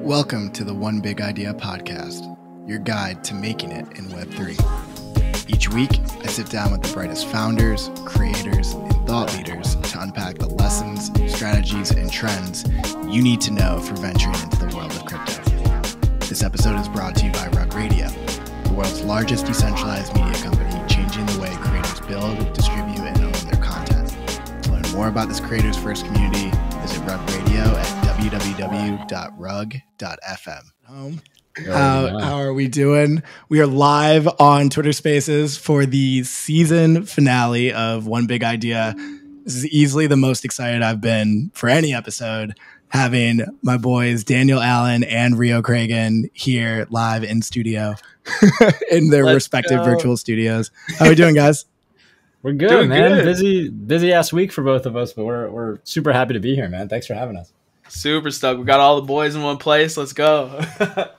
Welcome to the One Big Idea podcast, your guide to making it in Web3. Each week, I sit down with the brightest founders, creators, and thought leaders to unpack the lessons, strategies, and trends you need to know for venturing into the world of crypto. This episode is brought to you by Rug Radio, the world's largest decentralized media company, changing the way creators build, distribute, and own their content. To learn more about this creators first community, visit Rug Radio at www.rug.fm. How are we doing? We are live on Twitter Spaces for the season finale of One Big Idea. This is easily the most excited I've been for any episode, having my boys Daniel Allan and Reo Cragun here live in studio in their respective virtual studios. How are we doing, guys? We're good, doing man. Good. Busy ass week for both of us, but we're super happy to be here, man. Thanks for having us. Super stoked. We got all the boys in one place. Let's go.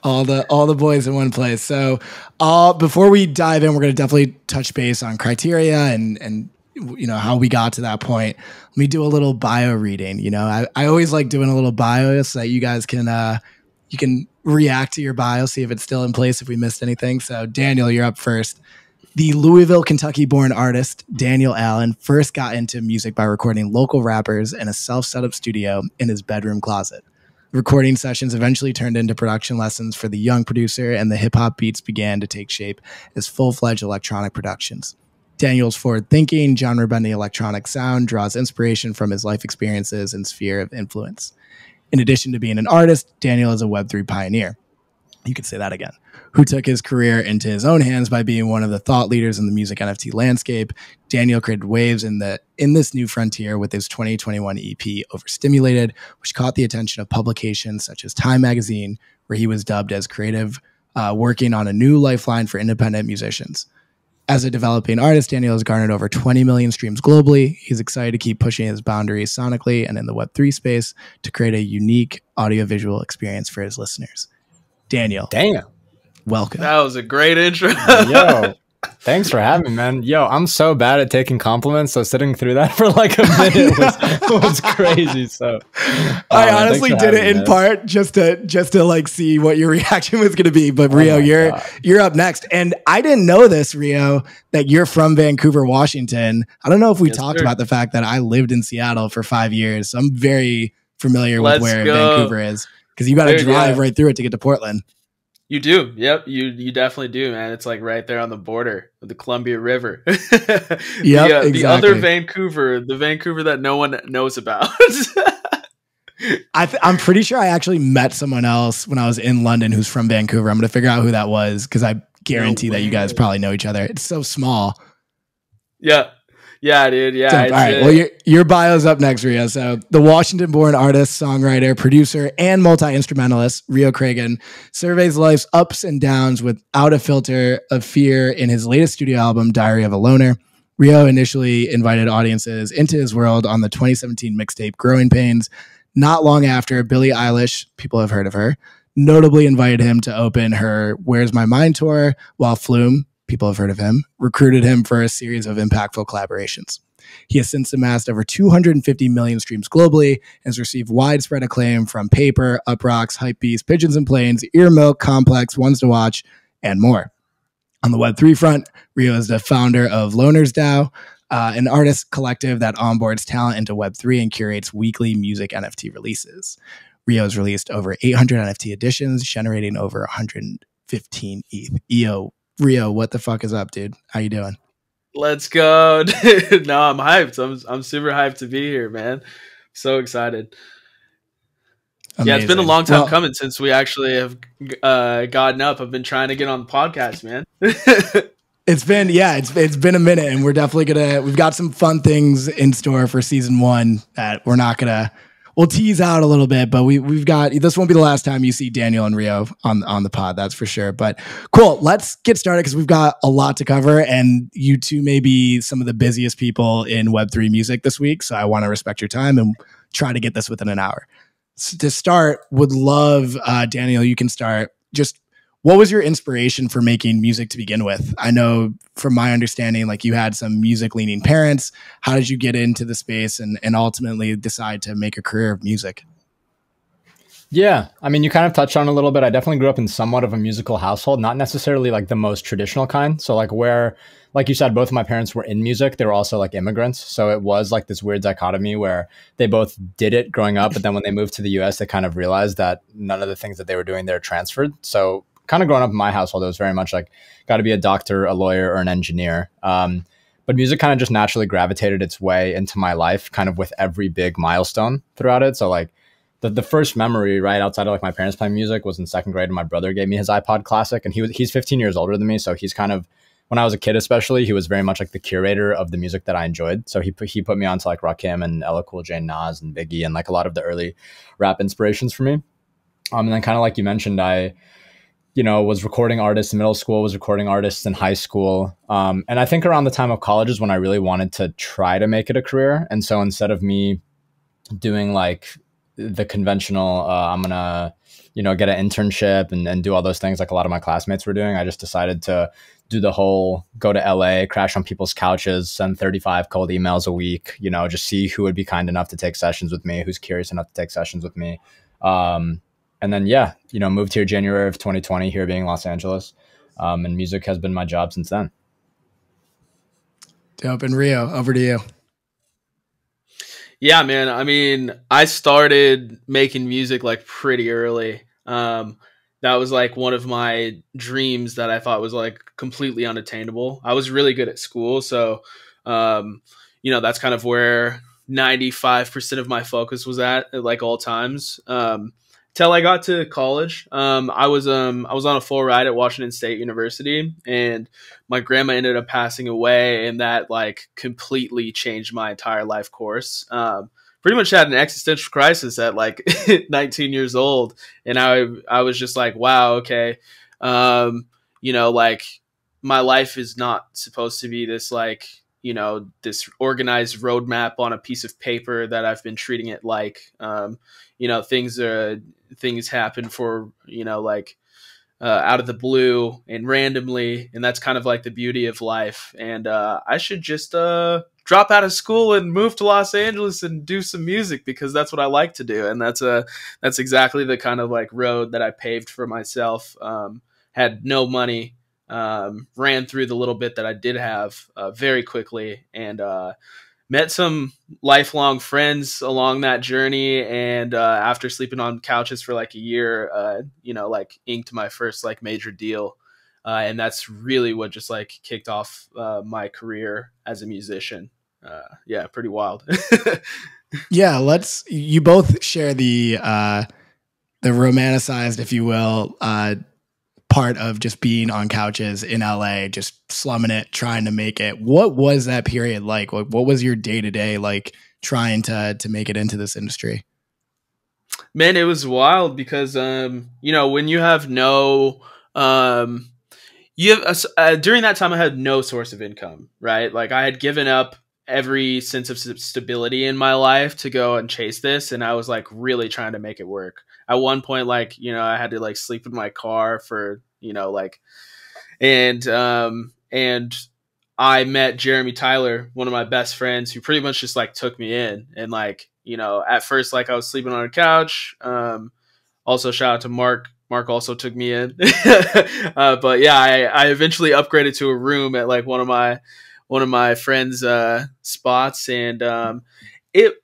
all the boys in one place. So before we dive in, we're going to definitely touch base on criteria and you know how we got to that point. Let me do a little bio reading. You know, I always like doing a little bio so that you guys can you can react to your bio, see if it's still in place if we missed anything. So Daniel, you're up first. The Louisville, Kentucky-born artist Daniel Allan first got into music by recording local rappers in a self-set-up studio in his bedroom closet. Recording sessions eventually turned into production lessons for the young producer, and the hip-hop beats began to take shape as full-fledged electronic productions. Daniel's forward-thinking, genre-bending electronic sound draws inspiration from his life experiences and sphere of influence. In addition to being an artist, Daniel is a Web3 pioneer. You could say that again. Who took his career into his own hands by being one of the thought leaders in the music NFT landscape. Daniel created waves in this new frontier with his 2021 EP, Overstimulated, which caught the attention of publications such as Time Magazine, where he was dubbed as creative, working on a new lifeline for independent musicians. As a developing artist, Daniel has garnered over 20 million streams globally. He's excited to keep pushing his boundaries sonically and in the Web3 space to create a unique audiovisual experience for his listeners. Daniel. Damn. Welcome. That was a great intro. Yo, thanks for having me, man. Yo, I'm so bad at taking compliments, so sitting through that for like a minute was crazy. So I honestly did it in part just to like see what your reaction was going to be. But Reo, you're up next, and I didn't know this, Reo, that you're from Vancouver, Washington. I don't know if we talked about the fact that I lived in Seattle for 5 years, so I'm very familiar with where Vancouver is. Because you got to drive right through it to get to Portland. You do. Yep. You definitely do, man. It's like right there on the border of the Columbia River. Exactly. The other Vancouver, the Vancouver that no one knows about. I'm pretty sure I actually met someone else when I was in London who's from Vancouver. I'm going to figure out who that was because I guarantee that you guys probably know each other. It's so small. Yeah. Yeah, dude. Yeah. So, all right. Well, your bio's up next, Reo. So the Washington-born artist, songwriter, producer, and multi-instrumentalist, Reo Cragun, surveys life's ups and downs without a filter of fear in his latest studio album, Diary of a Loner. Reo initially invited audiences into his world on the 2017 mixtape Growing Pains. Not long after, Billie Eilish, people have heard of her, notably invited him to open her Where's My Mind tour, while Flume, people have heard of him, recruited him for a series of impactful collaborations. He has since amassed over 250 million streams globally and has received widespread acclaim from Paper, Uprocks, Hypebeast, Pigeons and Planes, Earmilk, Complex, Ones to Watch, and more. On the Web3 front, Reo is the founder of Loners DAO, an artist collective that onboards talent into Web3 and curates weekly music NFT releases. Reo has released over 800 NFT editions, generating over 115 ETH. Reo, what the fuck is up, dude? How you doing? Let's go. Dude. No, I'm hyped. I'm super hyped to be here, man. So excited. Amazing. Yeah, it's been a long time coming since we actually have gotten up. I've been trying to get on the podcast, man. It's been a minute, and we're definitely we've got some fun things in store for season 1 that we'll tease out a little bit, but we've got, this won't be the last time you see Daniel and Reo on the pod, that's for sure. But cool, let's get started because we've got a lot to cover, and you two may be some of the busiest people in Web3 music this week, so I want to respect your time and try to get this within an hour. So to start, would love, Daniel, you can start. Just what was your inspiration for making music to begin with? I know from my understanding, like you had some music leaning parents. How did you get into the space and ultimately decide to make a career of music? Yeah, I mean, you kind of touched on it a little bit. I definitely grew up in somewhat of a musical household, not necessarily like the most traditional kind. So like where, like you said, both of my parents were in music. They were also like immigrants. So it was like this weird dichotomy where they both did it growing up, but then when they moved to the US, they kind of realized that none of the things that they were doing there transferred. So kind of growing up in my household, it was very much like, got to be a doctor, a lawyer, or an engineer. But music kind of just naturally gravitated its way into my life, kind of with every big milestone throughout it. So like, the first memory, right, outside of like my parents playing music was in second grade, and my brother gave me his iPod Classic, and he's 15 years older than me, so he's kind of, when I was a kid especially, he was very much like the curator of the music that I enjoyed. So he put me onto like Rakim and LL Cool J, Nas, and Biggie, and like a lot of the early rap inspirations for me. And then kind of like you mentioned, I was recording artists in middle school, was recording artists in high school, and I think around the time of college is when I really wanted to try to make it a career. And so instead of me doing like the conventional, I'm gonna, get an internship and do all those things like a lot of my classmates were doing, I just decided to do the whole go to LA, crash on people's couches, send 35 cold emails a week, just see who would be kind enough to take sessions with me, who's curious enough to take sessions with me. And then, moved here January of 2020, here being Los Angeles. And music has been my job since then. Dope. And Rio, over to you. Yeah, man. I mean, I started making music like pretty early. That was like one of my dreams that I thought was like completely unattainable. I was really good at school. So, that's kind of where 95% of my focus was at like all times. Till I got to college. I was on a full ride at Washington State University, and my grandma ended up passing away, and that like completely changed my entire life course. Pretty much had an existential crisis at like 19 years old, and I was just like, wow, okay, like my life is not supposed to be this like this organized roadmap on a piece of paper that I've been treating it like. Things happen for out of the blue and randomly, and that's kind of like the beauty of life. And I should just drop out of school and move to Los Angeles and do some music because that's what I like to do. And that's exactly the kind of like road that I paved for myself. Had no money, ran through the little bit that I did have very quickly, and met some lifelong friends along that journey. And after sleeping on couches for like a year, like inked my first like major deal. And that's really what just like kicked off my career as a musician. Yeah, pretty wild. Yeah, you both share the romanticized, if you will, part of just being on couches in LA, just slumming it, trying to make it. What was that period like? What was your day-to-day like trying to make it into this industry? Man, it was wild because, when you have no, during that time I had no source of income, right? Like I had given up every sense of stability in my life to go and chase this. And I was like really trying to make it work. At one point, like, I had to like sleep in my car for, and I met Jeremy Tyler, one of my best friends, who pretty much just like took me in. And like, at first, like I was sleeping on a couch. Also shout out to Mark. Mark also took me in. But yeah, I eventually upgraded to a room at like one of my friends' spots. And it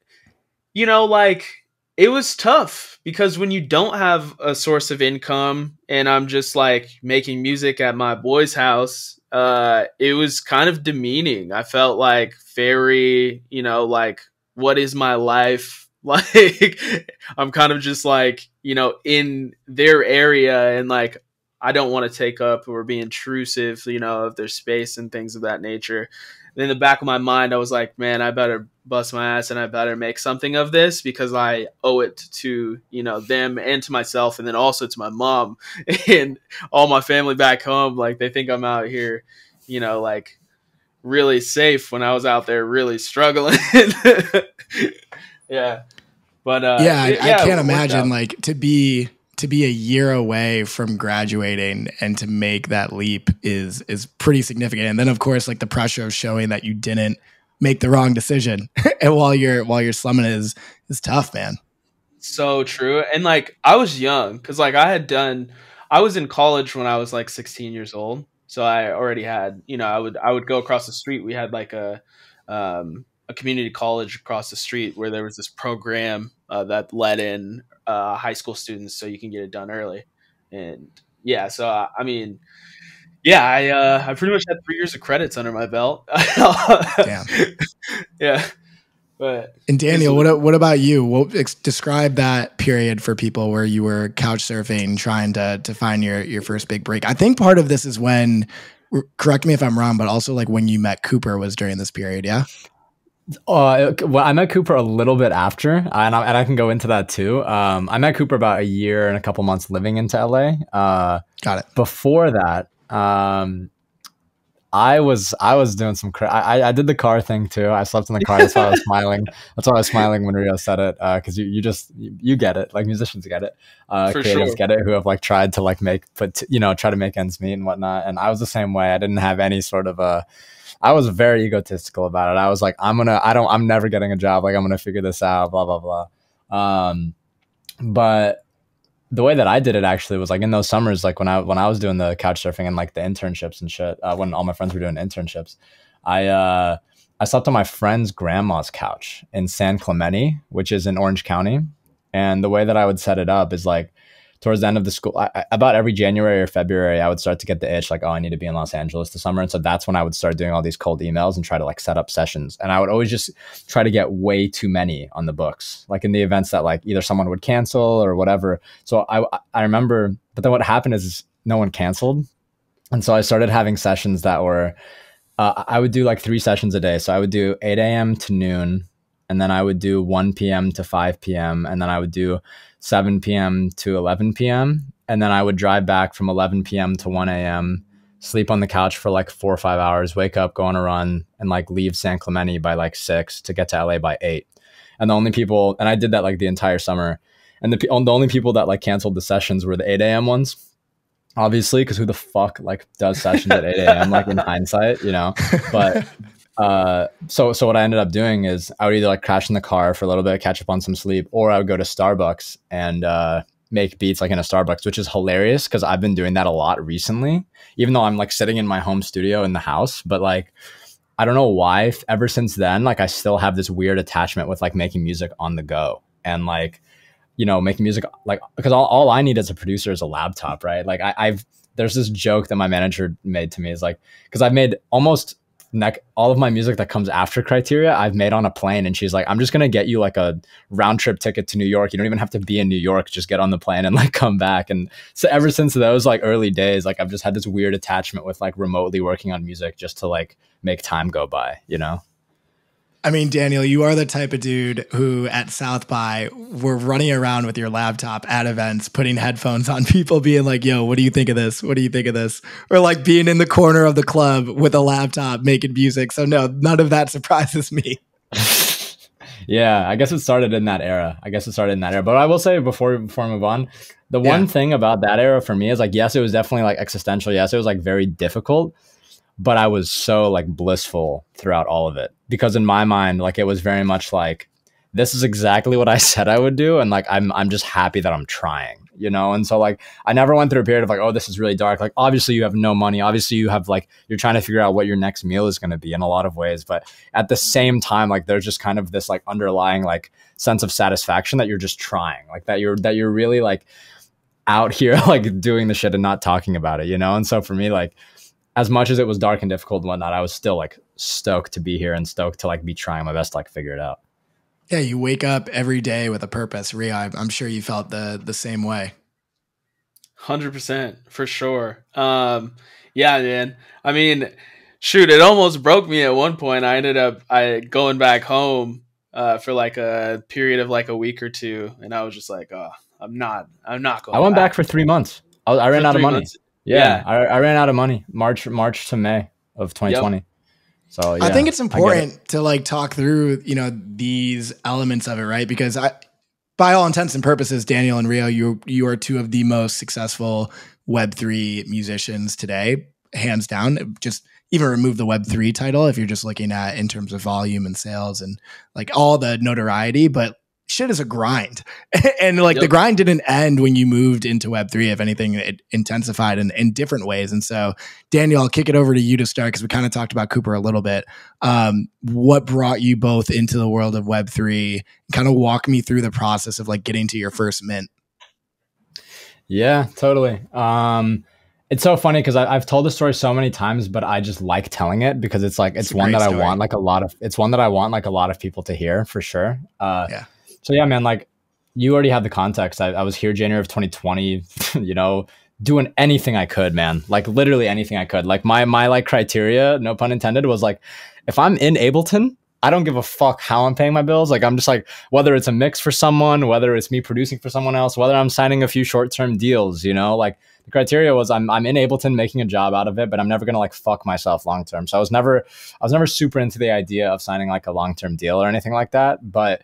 was tough because when you don't have a source of income and I'm just like making music at my boy's house, it was kind of demeaning. I felt like very, like, what is my life? Like, I'm kind of just like, in their area, and like, I don't want to take up or be intrusive, of their space and things of that nature. And in the back of my mind, I was like, man, I better bust my ass and I better make something of this because I owe it to, them and to myself, and then also to my mom and all my family back home. Like, they think I'm out here, like really safe when I was out there really struggling. Yeah. But I can't imagine like to be a year away from graduating and to make that leap is pretty significant. And then of course, like the pressure of showing that you didn't make the wrong decision and while you're slumming is tough, man. so true. And like I was young because like I was in college when I was like 16 years old. So I already had, I would go across the street. We had like a community college across the street where there was this program that let in high school students so you can get it done early. And yeah, so I mean, yeah, I pretty much had 3 years of credits under my belt. Damn. Yeah. But and Daniel, what about you? Describe that period for people where you were couch surfing, trying to find your first big break. I think part of this is when, correct me if I'm wrong, but also like when you met Cooper was during this period. Yeah. Well, I met Cooper a little bit after, and I can go into that too. I met Cooper about a year and a couple months living into LA. Got it. Before that, I was doing some. I did the car thing too. I slept in the car. That's why I was smiling. That's why I was smiling when Reo said it. Because you get it. Like musicians get it. Creatives get it. Who have like tried to like try to make ends meet and whatnot. And I was the same way. I didn't have any sort of I was very egotistical about it. I was like, I'm never getting a job. Like I'm gonna figure this out. Blah blah blah. But the way that I did it actually was like in those summers, like when I was doing the couch surfing and like the internships and shit, when all my friends were doing internships, I slept on my friend's grandma's couch in San Clemente, which is in Orange County. And the way that I would set it up is like towards the end of the school, about every January or February, I would start to get the itch like, oh, I need to be in Los Angeles this summer. And so that's when I would start doing all these cold emails and try to like set up sessions. And I would always just try to get way too many on the books, like in the events that like either someone would cancel or whatever. So I remember, but then what happened is no one canceled. And so I started having sessions that were, I would do like 3 sessions a day. So I would do 8 a.m. to noon, and then I would do 1 p.m. to 5 p.m. And then I would do 7 p.m. to 11 p.m. And then I would drive back from 11 p.m. to 1 a.m., sleep on the couch for like 4 or 5 hours, wake up, go on a run, and like leave San Clemente by like 6 to get to LA by 8. And the only people, and I did that like the entire summer. And the only people that like canceled the sessions were the 8 a.m. ones, obviously, because who the fuck like does sessions at 8 a.m. like in hindsight, But so what I ended up doing is I would either like crash in the car for a little bit, catch up on some sleep, or I would go to Starbucks and make beats like in a Starbucks, which is hilarious because I've been doing that a lot recently, even though I'm like sitting in my home studio in the house. But like, I don't know why ever since then, like I still have this weird attachment with like making music on the go and like, making music like, because all I need as a producer is a laptop, right? Like there's this joke that my manager made to me is like, because I've made almost all of my music that comes after Criteria, I've made on a plane. And she's like, I'm just going to get you like a round trip ticket to New York. You don't even have to be in New York. Just get on the plane and like come back. And so ever since those like early days, like I've just had this weird attachment with like remotely working on music just to like make time go by, I mean, Daniel, you are the type of dude who at South by were running around with your laptop at events, putting headphones on people being like, yo, what do you think of this? What do you think of this? Or like being in the corner of the club with a laptop making music. So no, none of that surprises me. Yeah, I guess it started in that era. But I will say before we move on, the one thing about that era for me is like, yes, it was definitely like existential. Yes, it was like very difficult. But I was so like blissful throughout all of it because in my mind, like it was very much like, this is exactly what I said I would do. And like, I'm just happy that I'm trying, And so like, I never went through a period of like, oh, this is really dark. Like, obviously you have no money. Obviously you have like, you're trying to figure out what your next meal is going to be in a lot of ways. But at the same time, like there's just kind of this like underlying like sense of satisfaction that you're just trying, like that you're really like out here, like doing the shit and not talking about it, And so for me, like, as much as it was dark and difficult and whatnot, I was still like stoked to be here and stoked to like be trying my best to like figure it out. Yeah, you wake up every day with a purpose. Rhea, I'm sure you felt the same way. 100% for sure. Yeah, man. I mean, shoot, it almost broke me at one point. I ended up going back home for like a period of like a week or two, and I was just like, oh, I'm not going. I went back for 3 months. I ran out of money. Months. Yeah. I ran out of money March to May of 2020. Yep. So yeah, I think it's important to like talk through, these elements of it, right? Because by all intents and purposes, Daniel and Reo, you are two of the most successful Web3 musicians today, hands down. Just even remove the Web3 title if you're just looking at in terms of volume and sales and like all the notoriety. But shit is a grind. And like the grind didn't end when you moved into Web3. If anything, it intensified in different ways. And so, Daniel, I'll kick it over to you to start, because we kind of talked about Cooper a little bit. What brought you both into the world of Web3? Kind of walk me through the process of like getting to your first mint. Yeah, totally. It's so funny because I've told the story so many times, but I just like telling it because it's like, it's one that I want like a lot of people to hear, for sure. So yeah, man, like you already have the context. I was here January of 2020, you know, doing anything I could, man, like literally anything I could. Like my like criteria, no pun intended, was like, if I'm in Ableton, I don't give a fuck how I'm paying my bills. Like, I'm just like, whether it's a mix for someone, whether it's me producing for someone else, whether I'm signing a few short-term deals, you know, like the criteria was I'm in Ableton making a job out of it, but I'm never going to like fuck myself long-term. So I was never super into the idea of signing like a long-term deal or anything like that. But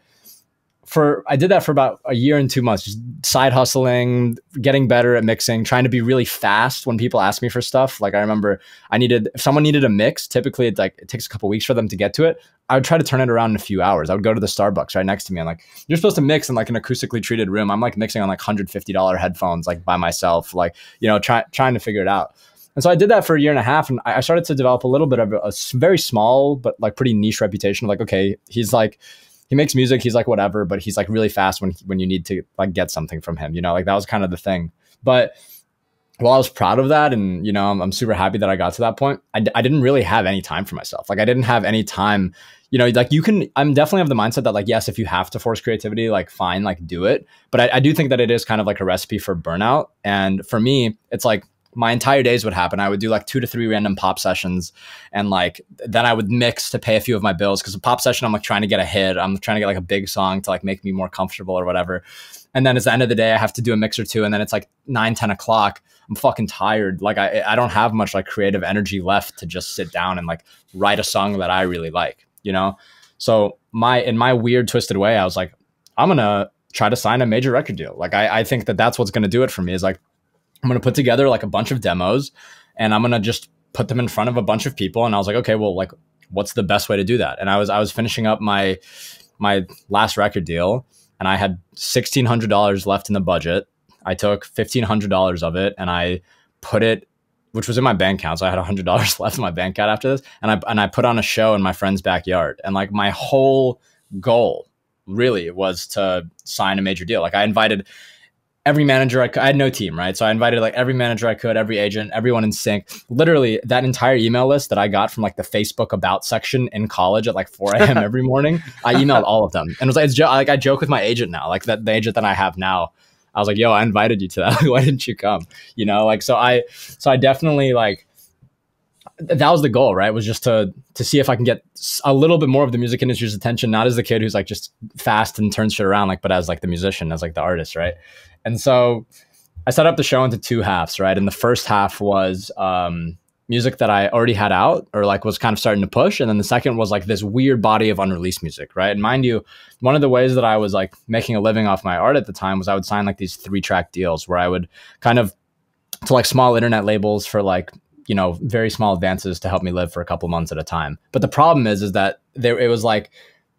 I did that for about a year and 2 months, just side hustling, getting better at mixing, trying to be really fast when people ask me for stuff. Like I remember if someone needed a mix, typically it takes a couple weeks for them to get to it. I would try to turn it around in a few hours. I would go to the Starbucks right next to me. I'm like, you're supposed to mix in like an acoustically treated room. I'm like mixing on like $150 headphones, like by myself, like, you know, trying to figure it out. And so I did that for a year and a half, and I started to develop a little bit of a very small, but like pretty niche reputation of like, okay, he makes music, he's like whatever, but he's like really fast when you need to like get something from him, you know, like that was kind of the thing. But while I was proud of that, and, you know, I'm super happy that I got to that point, I didn't really have any time for myself. Like I didn't have any time, you know, like I'm definitely of the mindset that like, yes, if you have to force creativity, like fine, like do it. But I do think that it is kind of like a recipe for burnout. And for me, it's like, my entire days would happen. I would do like 2 to 3 random pop sessions, and like then I would mix to pay a few of my bills, because a pop session, I'm like trying to get a hit. I'm trying to get like a big song to like make me more comfortable or whatever. And then at the end of the day, I have to do a mix or two, and then it's like 9-10 o'clock. I'm fucking tired. Like I don't have much like creative energy left to just sit down and like write a song that I really like, you know? So in my weird twisted way, I was like, I'm gonna try to sign a major record deal. Like I think that that's what's gonna do it for me, is like, I'm going to put together like a bunch of demos, and I'm going to just put them in front of a bunch of people. And I was like, okay, well, like, what's the best way to do that? And I was finishing up my last record deal, and I had $1,600 left in the budget. I took $1,500 of it, and I put it, which was in my bank account. So I had $100 left in my bank account after this. And I put on a show in my friend's backyard. And like my whole goal really was to sign a major deal. Like I invited every manager I could. I had no team, right? So I invited like every manager I could, every agent, everyone in sync. Literally that entire email list that I got from like the Facebook about section in college at like 4 a.m. every morning, I emailed all of them. And it was like, I joke with my agent now, like the agent that I have now. I was like, yo, I invited you to that. Why didn't you come? You know, like, so I definitely like, that was the goal, right? Was just to see if I can get a little bit more of the music industry's attention, not as the kid who's like just fast and turns shit around, like, but as like the musician, as like the artist, right? And so I set up the show into 2 halves, right? And the first half was music that I already had out, or like was kind of starting to push. And then the second was like this weird body of unreleased music, right? And mind you, one of the ways that I was like making a living off my art at the time was I would sign like these 3-track deals where I would kind of to like small internet labels for like, you know, very small advances to help me live for a couple months at a time. But the problem is that it was like,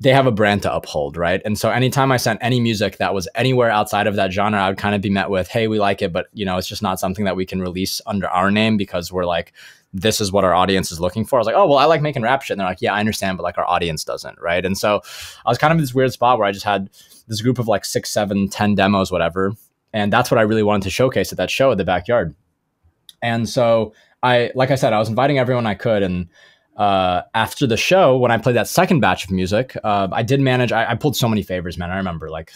they have a brand to uphold, right? And so anytime I sent any music that was anywhere outside of that genre, I would kind of be met with, hey, we like it, but, you know, it's just not something that we can release under our name, because we're like, this is what our audience is looking for. I was like, oh, well, I like making rap shit. And they're like, yeah, I understand, but like our audience doesn't, right? And so I was kind of in this weird spot where I just had this group of like 6, 7, 10 demos, whatever. And that's what I really wanted to showcase at that show at the backyard. And so like I said, I was inviting everyone I could. And after the show, when I played that second batch of music, I did manage, I pulled so many favors, man. I remember, like,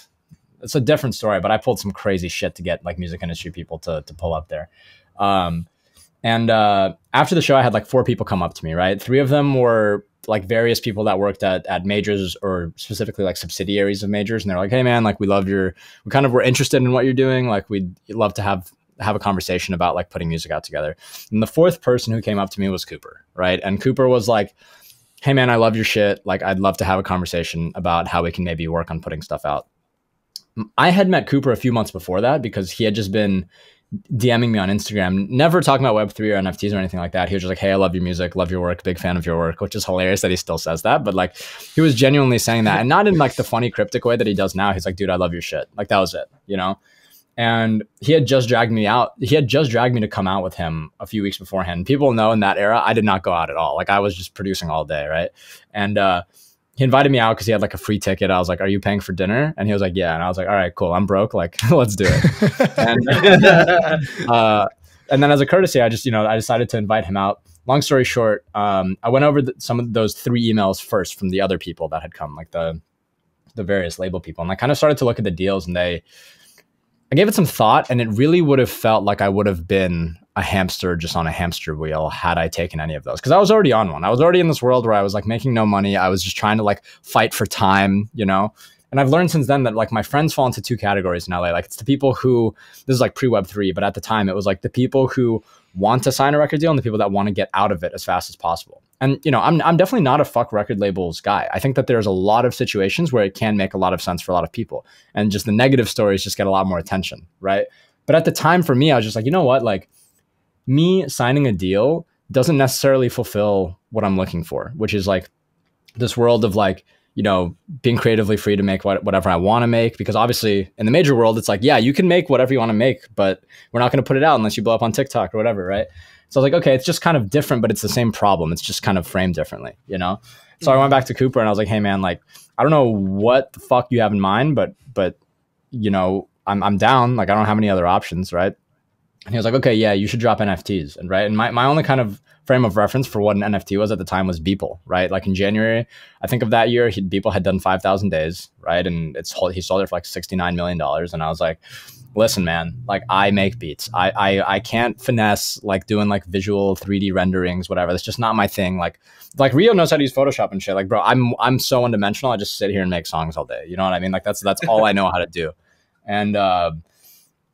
it's a different story, but I pulled some crazy shit to get like music industry people to pull up there. And after the show, I had like 4 people come up to me, right? 3 of them were like various people that worked at majors, or specifically like subsidiaries of majors. And they're like, hey man, like we were interested in what you're doing. Like we'd love to have a conversation about like putting music out together. And the 4th person who came up to me was Cooper, right? And Cooper was like, hey man, I love your shit. Like I'd love to have a conversation about how we can maybe work on putting stuff out. I had met Cooper a few months before that because he had just been DMing me on Instagram, never talking about Web3 or NFTs or anything like that. He was just like, hey, I love your music, love your work, big fan of your work, which is hilarious that he still says that. But like, he was genuinely saying that, and not in like the funny cryptic way that he does now. He's like, dude, I love your shit. Like, that was it, you know? And he had just dragged me out. He had just dragged me to come out with him a few weeks beforehand. People know in that era, I did not go out at all. Like, I was just producing all day, right? And he invited me out because he had like a free ticket. I was like, are you paying for dinner? And he was like, yeah. And I was like, all right, cool. I'm broke. Like, let's do it. And then as a courtesy, I just, I decided to invite him out. Long story short, I went over some of those 3 emails first from the other people that had come, like the various label people. And I kind of started to look at the deals, and I gave it some thought, and it really would have felt like I would have been a hamster just on a hamster wheel had I taken any of those. Because I was already on one. I was already in this world where I was like making no money. I was just trying to like fight for time, And I've learned since then that like my friends fall into 2 categories in LA. Like, it's the people who, this is like pre-Web3, but at the time it was like the people who want to sign a record deal and the people that want to get out of it as fast as possible. And, I'm definitely not a fuck record labels guy. I think that there's a lot of situations where it can make a lot of sense for a lot of people. And just the negative stories just get a lot more attention, right? But at the time for me, I was just like, you know what? Like, me signing a deal doesn't necessarily fulfill what I'm looking for, which is like this world of like, being creatively free to make whatever I want to make. Because obviously in the major world, it's like, yeah, you can make whatever you want to make, but we're not going to put it out unless you blow up on TikTok or whatever, right? So I was like, okay, it's just kind of different, but it's the same problem. It's just kind of framed differently, So I went back to Cooper and I was like, hey man, like, I don't know what the fuck you have in mind, but I'm down. Like, I don't have any other options, right? And he was like, okay, yeah, you should drop NFTs. And right. And my only kind of frame of reference for what an NFT was at the time was Beeple, right? Like in January, I think of that year, Beeple had done 5,000 days, right? And he sold it for like $69 million. And I was like, listen, man, like, I make beats. I can't finesse like doing like visual 3D renderings, whatever. That's just not my thing. Like Reo knows how to use Photoshop and shit. Like, bro, I'm so one-dimensional. I just sit here and make songs all day. You know what I mean? Like, that's all I know how to do. And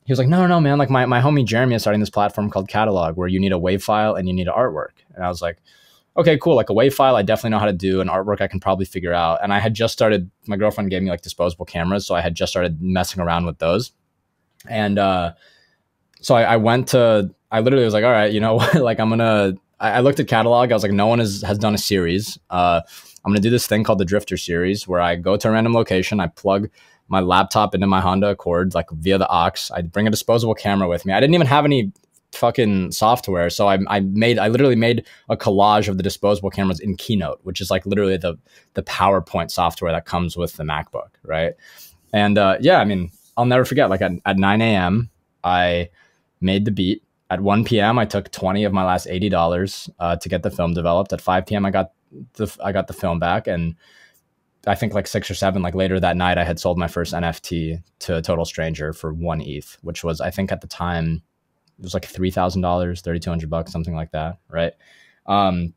he was like, no, man. Like my homie Jeremy is starting this platform called Catalog, where you need a WAV file and you need an artwork. And I was like, okay, cool. Like a WAV file, I definitely know how to do. An artwork, I can probably figure out. And I had just started, my girlfriend gave me like disposable cameras. So I had just started messing around with those. And so I literally was like, all right, you know what? Like, I looked at Catalog. I was like, no one has done a series. I'm going to do this thing called the Drifter series, where I go to a random location. I plug my laptop into my Honda Accord, like via the aux. I bring a disposable camera with me. I didn't even have any fucking software. So I literally made a collage of the disposable cameras in Keynote, which is like literally the PowerPoint software that comes with the MacBook. Right. And yeah, I mean, I'll never forget, like at 9 a.m., I made the beat. At 1 p.m., I took 20 of my last $80 to get the film developed. At 5 p.m., I got the film back. And I think like 6 or 7, like later that night, I had sold my first NFT to a total stranger for 1 ETH, which was, I think at the time, it was like $3,000, $3,200, something like that, right? And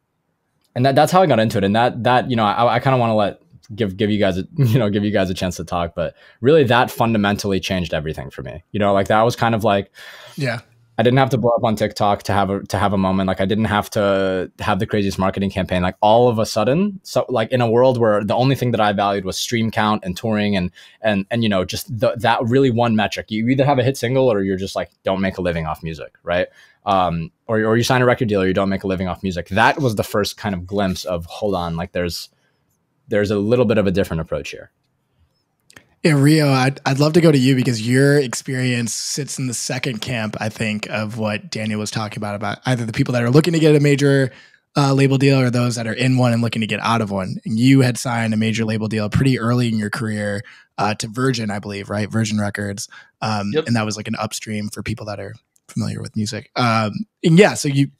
that's how I got into it. And that I kind of want to give you guys a chance to talk, but really that fundamentally changed everything for me. Like that was kind of like, yeah, I didn't have to blow up on TikTok to have a moment. Like I didn't have to have the craziest marketing campaign. Like all of a sudden, so like in a world where the only thing that I valued was stream count and touring and just that really one metric. You either have a hit single or you're just like, don't make a living off music, right? Or you sign a record deal or you don't make a living off music. That was the first kind of glimpse of, hold on, like there's a little bit of a different approach here. Yeah, Reo, I'd love to go to you because your experience sits in the second camp, I think, of what Daniel was talking about either the people that are looking to get a major label deal or those that are in one and looking to get out of one. And you had signed a major label deal pretty early in your career to Virgin, I believe, right? Virgin Records. Yep. And that was like an upstream for people that are familiar with music. And yeah, so you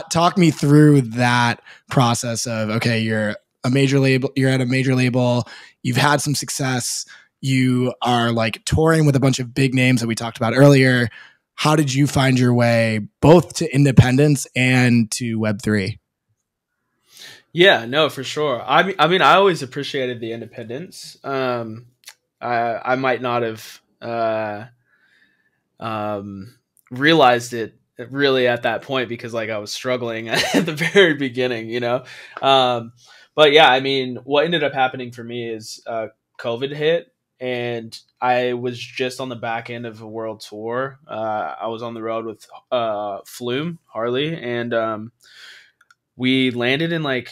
talk me through that process of, okay, you're at a major label, you've had some success, you are like touring with a bunch of big names that we talked about earlier. How did you find your way both to independence and to Web3? Yeah, no, for sure. I mean, I always appreciated the independence. I might not have realized it really at that point because like I was struggling at the very beginning, But yeah, I mean, what ended up happening for me is COVID hit. and I was just on the back end of a world tour. I was on the road with Flume Harley, and we landed in like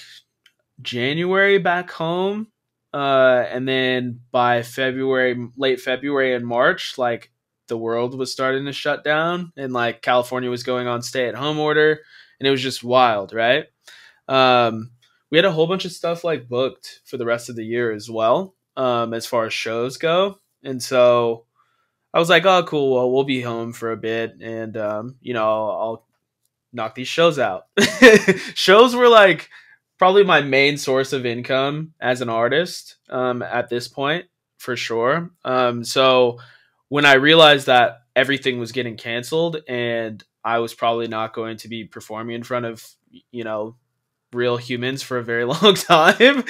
January back home, and then by February, late February and March, like the world was starting to shut down, and like California was going on stay-at-home order, and it was just wild, right? We had a whole bunch of stuff like booked for the rest of the year as well, as far as shows go, and so I was like, oh, cool. Well, we'll be home for a bit, and I'll knock these shows out. Shows were like probably my main source of income as an artist at this point, for sure. So when I realized that everything was getting canceled and I was probably not going to be performing in front of, real humans for a very long time,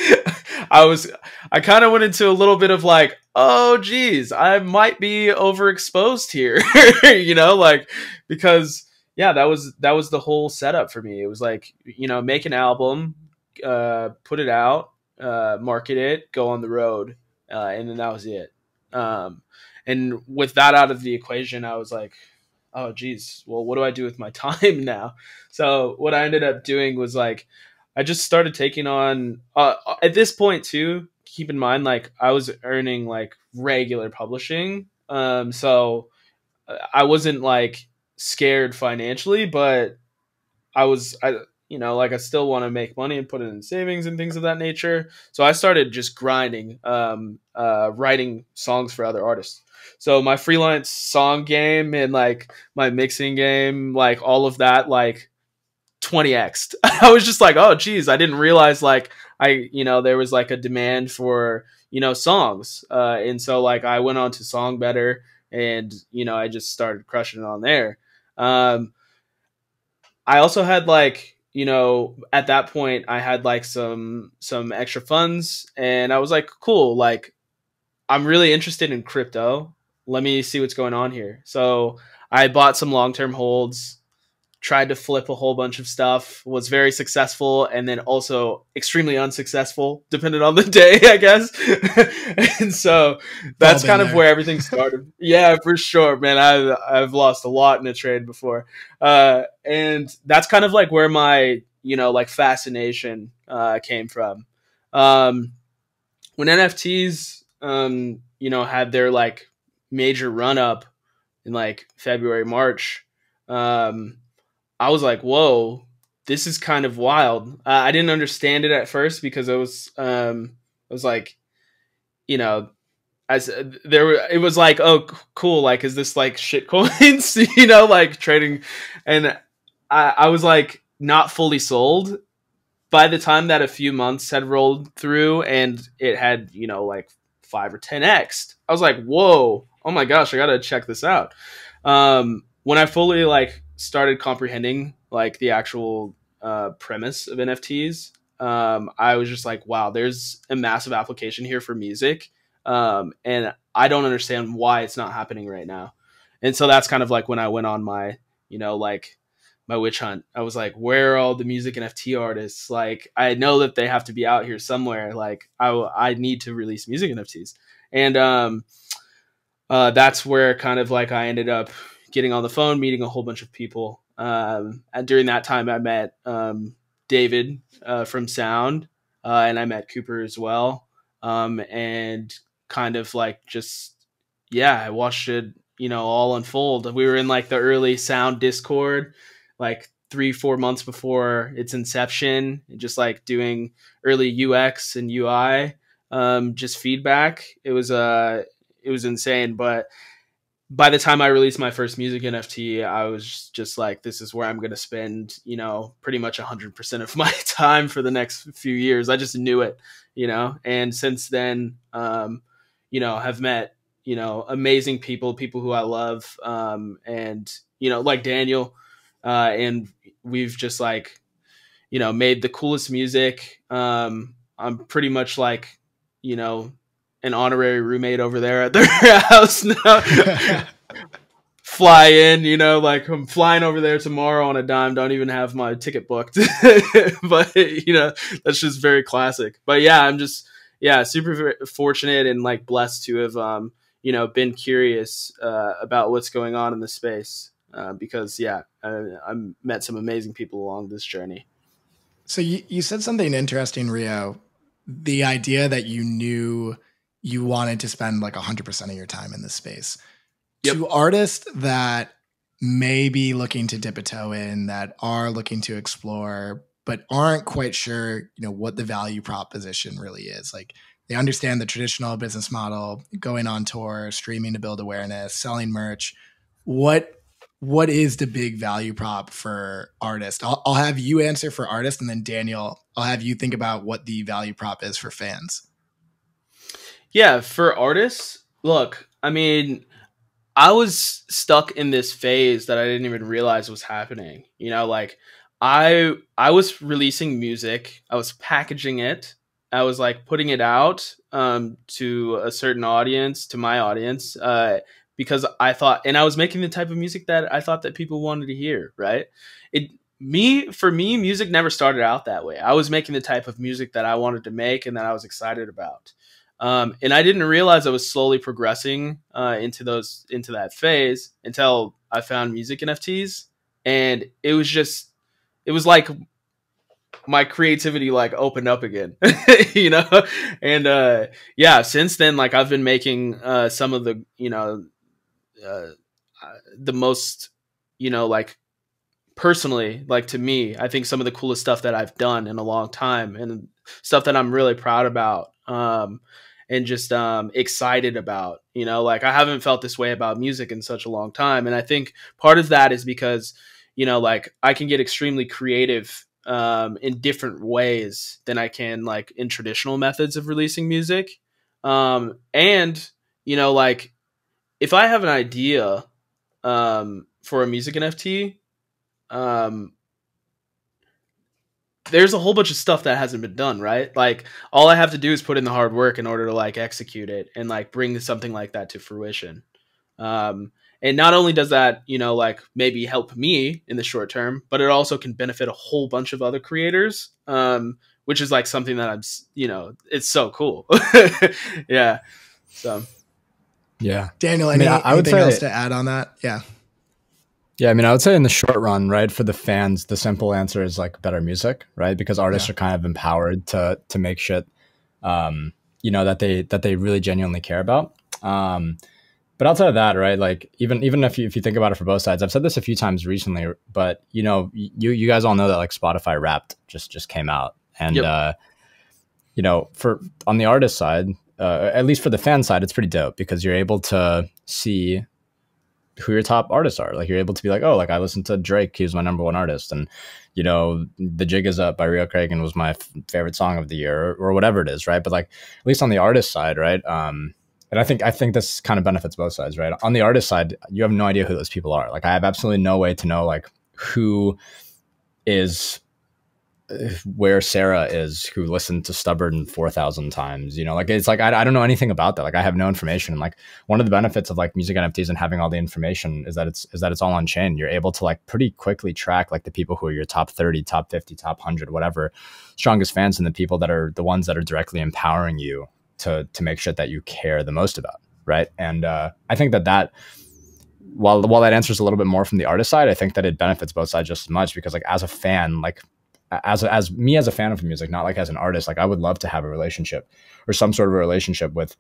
I kind of went into a little bit of like, oh geez, I might be overexposed here, because yeah, that was the whole setup for me. It was like, make an album, put it out, market it, go on the road, and then that was it. And with that out of the equation, I was like, oh geez, well, what do I do with my time now? So what I ended up doing was like, I just started taking on, at this point too, keep in mind, like I was earning like regular publishing. So I wasn't like scared financially, but I still want to make money and put it in savings and things of that nature. So I started just grinding, writing songs for other artists. So my freelance song game and like my mixing game, like all of that, like 20x'd. I was just like, oh geez, I didn't realize like there was like a demand for, songs. And so like I went on to Song Better, and, I just started crushing it on there. I also had like, at that point I had like some extra funds, and I was like, cool, like I'm really interested in crypto. Let me see what's going on here. So I bought some long-term holds, tried to flip a whole bunch of stuff, was very successful, and then also extremely unsuccessful, depending on the day, I guess. And so that's kind of where everything started. Yeah, for sure, man. I've lost a lot in a trade before. And that's kind of like where my, like fascination came from. When NFTs, had their like major run up in like February, March, I was like, whoa, this is kind of wild. I didn't understand it at first because it was like, it was like, oh, cool. Like, is this like shit coins, like trading? And I was like not fully sold by the time that a few months had rolled through and it had, like 5 or 10x. I was like, whoa, oh my gosh, I got to check this out. When I fully like started comprehending like the actual premise of NFTs, I was just like, wow, there's a massive application here for music. And I don't understand why it's not happening right now. And so that's kind of like when I went on my, like my witch hunt. I was like, where are all the music NFT artists? Like, I know that they have to be out here somewhere. Like I need to release music NFTs. And that's where kind of like I ended up getting on the phone, meeting a whole bunch of people. And during that time, I met David from Sound, and I met Cooper as well. And kind of like just, yeah, I watched it, all unfold. We were in like the early Sound Discord, like 3-4 months before its inception, just like doing early UX and UI, just feedback. It was insane, but by the time I released my first music NFT, I was just like, this is where I'm going to spend, pretty much 100% of my time for the next few years. I just knew it, and since then, have met, amazing people who I love, and, like Daniel, and we've just like, made the coolest music. I'm pretty much like, an honorary roommate over there at their house now. Fly in, like I'm flying over there tomorrow on a dime. Don't even have my ticket booked. But, that's just very classic. But yeah, I'm just, yeah, super fortunate and like blessed to have you know, been curious about what's going on in the space because yeah, I met some amazing people along this journey. So you said something interesting, Reo. The idea that you knew you wanted to spend like 100% of your time in this space. Yep. To artists that may be looking to dip a toe in, that are looking to explore, but aren't quite sure, you know, what the value proposition really is. Like they understand the traditional business model, going on tour, streaming to build awareness, selling merch. What is the big value prop for artists? I'll have you answer for artists, and then Daniel, I'll have you think about what the value prop is for fans. Yeah, for artists, look, I mean, I was stuck in this phase that I didn't even realize was happening. You know, like I was releasing music, I was packaging it, I was like putting it out to a certain audience, to my audience, because I thought, and I was making the type of music that I thought that people wanted to hear, right? For me, music never started out that way. I was making the type of music that I wanted to make and that I was excited about. And I didn't realize I was slowly progressing into that phase until I found music NFTs. And it was like my creativity like opened up again, you know? And yeah, since then, like I've been making some of the, you know, the most, you know, like personally, like to me, I think some of the coolest stuff that I've done in a long time and stuff that I'm really proud about and just excited about, you know, like I haven't felt this way about music in such a long time. And I think part of that is because, you know, like I can get extremely creative in different ways than I can like in traditional methods of releasing music. And, you know, like if I have an idea for a music NFT, there's a whole bunch of stuff that hasn't been done, right? Like all I have to do is put in the hard work in order to like execute it and like bring something like that to fruition. And not only does that, you know, like maybe help me in the short term, but it also can benefit a whole bunch of other creators, which is like something that I'm, you know, it's so cool. Yeah. So. Yeah. Daniel, anything else to add on that? Yeah. Yeah, I mean, I would say in the short run, right, for the fans, the simple answer is like better music, right? Because artists are kind of empowered to make shit, you know, that they really genuinely care about. But outside of that, right, like even if you think about it for both sides, I've said this a few times recently, but you know, you guys all know that like Spotify Wrapped just came out, and you know, for on the artist side, at least for the fan side, it's pretty dope because you're able to see who your top artists are. Like you're able to be like, oh, like I listened to Drake, he was my #1 artist, and you know, The Jig Is Up by Reo Cragun was my favorite song of the year, or whatever it is, right? But like at least on the artist side, right? And I think this kind of benefits both sides, right? On the artist side, you have no idea who those people are. Like I have absolutely no way to know like who is where Sarah is, who listened to Stubborn 4,000 times, you know, like it's like I don't know anything about that. Like I have no information. And like one of the benefits of like music NFTs and having all the information is that it's all on chain. You're able to like pretty quickly track like the people who are your top 30, top 50, top 100, whatever strongest fans, and the people that are the ones that are directly empowering you to make shit that you care the most about, right? And I think that while that answers a little bit more from the artist side, I think that it benefits both sides just as much, because like as a fan, like as me as a fan of music, not like as an artist, like I would love to have a relationship or some sort of a relationship with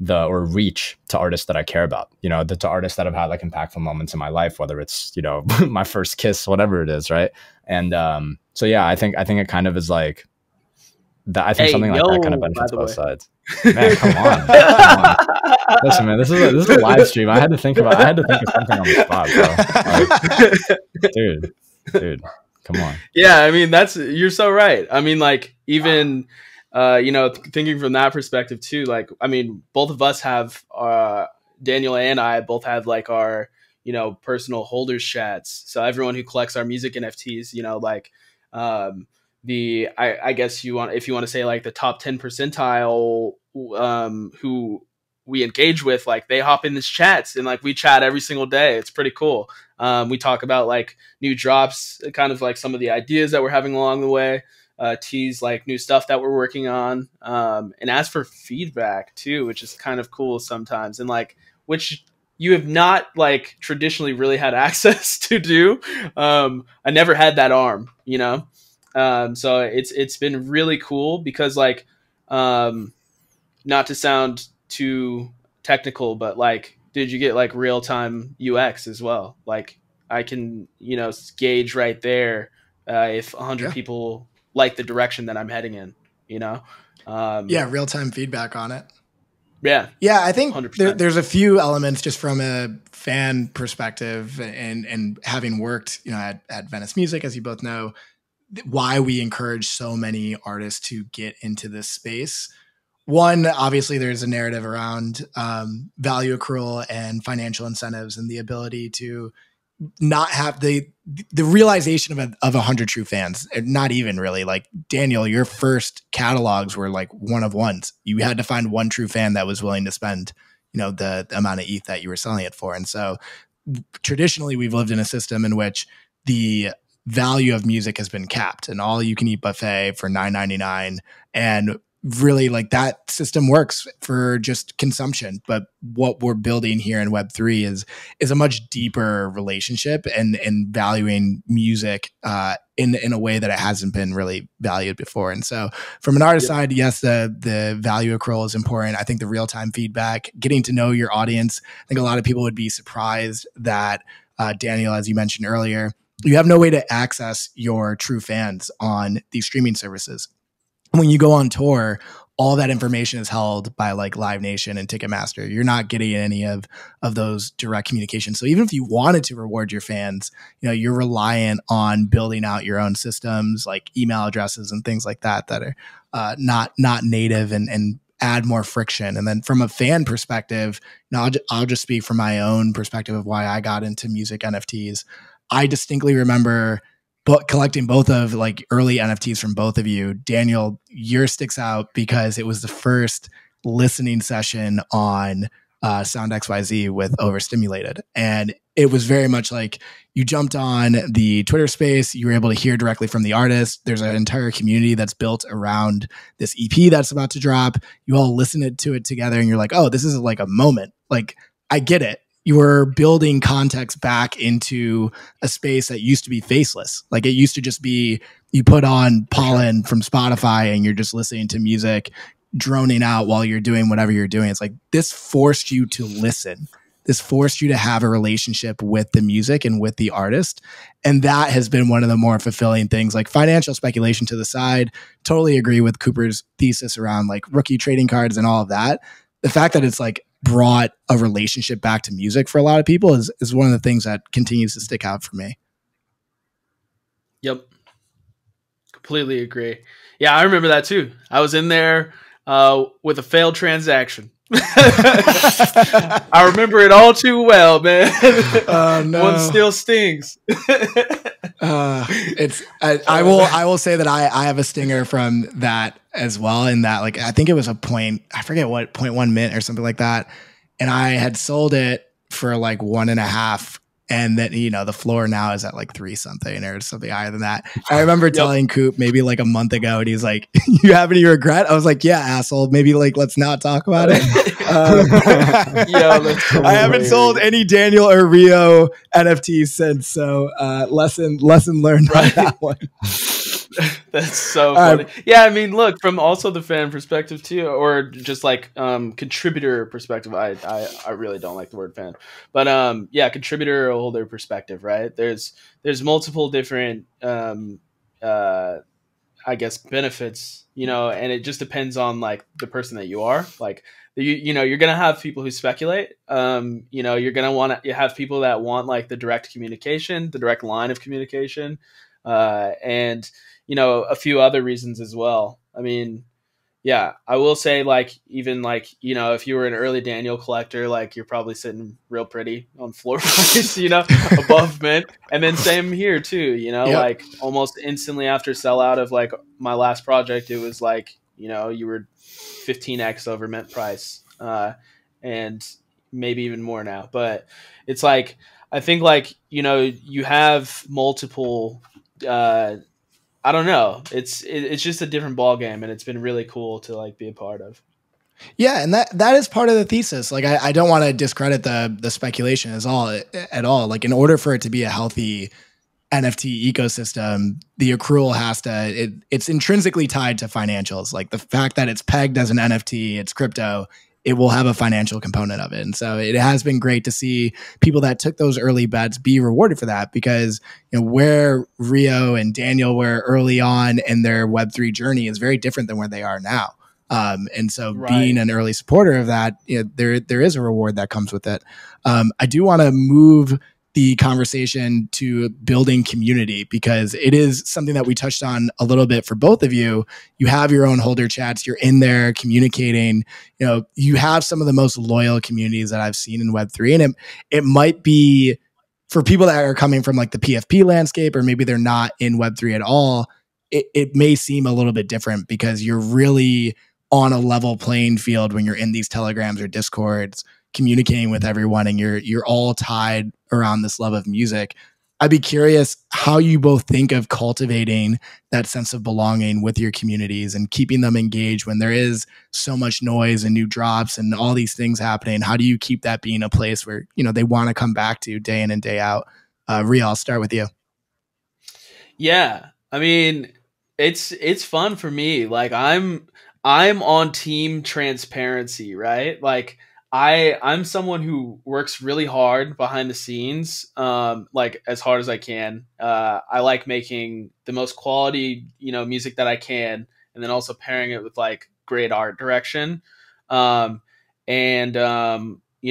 or reach to artists that I care about, you know, to artists that have had like impactful moments in my life, whether it's, you know, my first kiss, whatever it is, right? And so yeah, I think it kind of is like that. I think something like that kind of benefits both sides. Man, come on. Come on. Listen, man, this is a live stream. I had to think of something on the spot, bro. Like, dude, come on. Yeah, I mean, you're so right. I mean, like even you know, thinking from that perspective too, like I mean, both of us have Daniel and I both have like our, you know, personal holders chats. So everyone who collects our music NFTs, you know, like I guess if you want to say like the top 10 percentile who we engage with, like they hop in this chats and like we chat every single day. It's pretty cool. We talk about like new drops, kind of like some of the ideas that we're having along the way. tease like new stuff that we're working on, and ask for feedback too, which is kind of cool sometimes, and like which you have not like traditionally really had access to do. I never had that arm, you know. So it's been really cool because like, not to sound too technical, but like, did you get like real time UX as well? Like I can, you know, gauge right there if 100 people like the direction that I'm heading in, you know? Real time feedback on it. Yeah. Yeah, I think there's a few elements just from a fan perspective and having worked, you know, at Venice Music, as you both know, why we encourage so many artists to get into this space. One, obviously, there's a narrative around value accrual and financial incentives and the ability to not have the realization of 100 true fans. Not even really. Like Daniel, your first catalogs were like one of ones. You had to find one true fan that was willing to spend, you know, the amount of ETH that you were selling it for. And so traditionally we've lived in a system in which the value of music has been capped, and all you can eat buffet for $9.99. And really, like, that system works for just consumption. But what we're building here in Web3 is a much deeper relationship and valuing music in a way that it hasn't been really valued before. And so from an artist side, yes, the value accrual is important. I think the real-time feedback, getting to know your audience, I think a lot of people would be surprised that Daniel, as you mentioned earlier, you have no way to access your true fans on these streaming services. When you go on tour, all that information is held by like Live Nation and Ticketmaster. You're not getting any of those direct communications. So even if you wanted to reward your fans, you know, you're reliant on building out your own systems, like email addresses and things like that are not native and add more friction. And then from a fan perspective, now I'll just speak from my own perspective of why I got into music NFTs. I distinctly remember collecting both of like early NFTs from both of you. Daniel, yours sticks out because it was the first listening session on Sound XYZ with Overstimulated. And it was very much like you jumped on the Twitter space, you were able to hear directly from the artist. There's an entire community that's built around this EP that's about to drop. You all listened to it together and you're like, oh, this is like a moment. Like, I get it. You were building context back into a space that used to be faceless. Like, it used to just be, you put on Pollen from Spotify and you're just listening to music, droning out while you're doing whatever you're doing. It's like, this forced you to listen. This forced you to have a relationship with the music and with the artist. And that has been one of the more fulfilling things. Like, financial speculation to the side, totally agree with Cooper's thesis around like rookie trading cards and all of that. The fact that it's like brought a relationship back to music for a lot of people is one of the things that continues to stick out for me. Yep. Completely agree. Yeah, I remember that too. I was in there with a failed transaction. I remember it all too well, man. No. One still stings. I will say that I have a stinger from that as well, in that, like, I think it was a point, I forget what, 0.1 mint or something like that. And I had sold it for like 1.5. And then, you know, the floor now is at like 3 something or something higher than that. I remember telling Coop maybe like a month ago, and he's like, you have any regret? I was like, yeah, asshole. Maybe like, let's not talk about it. I haven't sold any Daniel or Reo NFTs since. So lesson learned on that one. That's so funny. Yeah, I mean, look, from also the fan perspective too, or just like contributor perspective. I really don't like the word fan, but yeah, contributor holder perspective, right? There's multiple different I guess benefits, you know, and it just depends on like the person that you are. Like, you know, you're gonna have people who speculate. You know, you're gonna you have people that want like the direct communication, the direct line of communication, and you know, a few other reasons as well. I mean, yeah, I will say, like, even like, you know, if you were an early Daniel collector, like, you're probably sitting real pretty on floor price, you know, above mint. And then same here too, you know, like almost instantly after sellout of like my last project, it was like, you know, you were 15x over mint price, and maybe even more now. But it's like, I think like, you know, you have multiple I don't know. It's just a different ball game, and it's been really cool to like be a part of. Yeah, and that is part of the thesis. Like, I don't want to discredit the speculation at all. Like, in order for it to be a healthy NFT ecosystem, the accrual it's intrinsically tied to financials. Like, the fact that it's pegged as an NFT, it's crypto, it will have a financial component of it. And so it has been great to see people that took those early bets be rewarded for that, because, you know, where Reo and Daniel were early on in their Web3 journey is very different than where they are now. And so being an early supporter of that, you know, there is a reward that comes with it. I do want to move the conversation to building community, because it is something that we touched on a little bit for both of you. You have your own holder chats, you're in there communicating, you know, you have some of the most loyal communities that I've seen in Web3. And it might be for people that are coming from like the PFP landscape, or maybe they're not in Web3 at all, it may seem a little bit different, because you're really on a level playing field when you're in these Telegrams or Discords communicating with everyone, and you're all tied around this love of music. I'd be curious how you both think of cultivating that sense of belonging with your communities and keeping them engaged when there is so much noise and new drops and all these things happening. How do you keep that being a place where, you know, they want to come back to day in and day out? Rhea, I'll start with you. Yeah, I mean, it's fun for me. Like, I'm on team transparency, right? Like, I'm someone who works really hard behind the scenes, like as hard as I can. I like making the most quality, you know, music that I can, and then also pairing it with like great art direction. You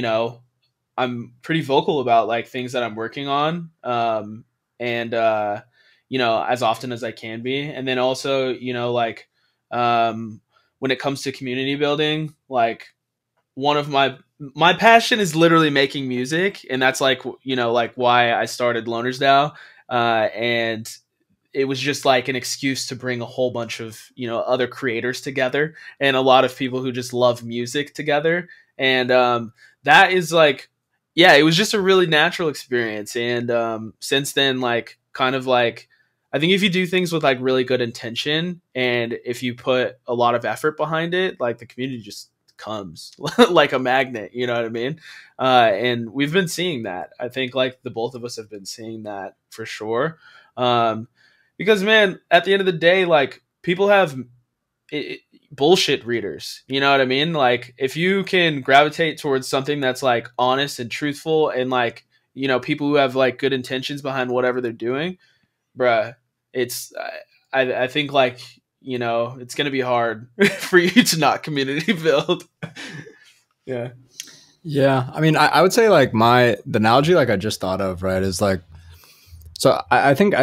know, I'm pretty vocal about like things that I'm working on. You know, as often as I can be. And then also, you know, like, when it comes to community building, like, one of my passion is literally making music, and that's like, you know, like why I started Loners DAO, and it was just like an excuse to bring a whole bunch of, you know, other creators together, and a lot of people who just love music together, and that is like, yeah, it was just a really natural experience. And since then, like, kind of like, I think if you do things with like really good intention, and if you put a lot of effort behind it, like, the community just comes like a magnet, you know what I mean? And we've been seeing that. I think like the both of us have been seeing that for sure. Because, man, at the end of the day, like, people have bullshit readers, you know what I mean? Like, if you can gravitate towards something that's like honest and truthful, and like, you know, people who have like good intentions behind whatever they're doing, bruh, it's, I think like, you know, it's going to be hard for you to not community build. Yeah. Yeah. I mean, I would say like the analogy like I just thought of, right, is like, so I think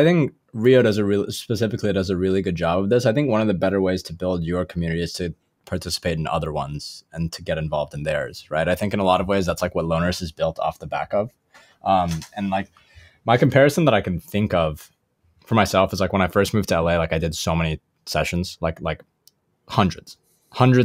Reo specifically does a really good job of this. I think one of the better ways to build your community is to participate in other ones and to get involved in theirs, right? I think in a lot of ways, that's like what Loners is built off the back of. And like, my comparison that I can think of for myself is like, when I first moved to LA, like, I did so many sessions, like hundreds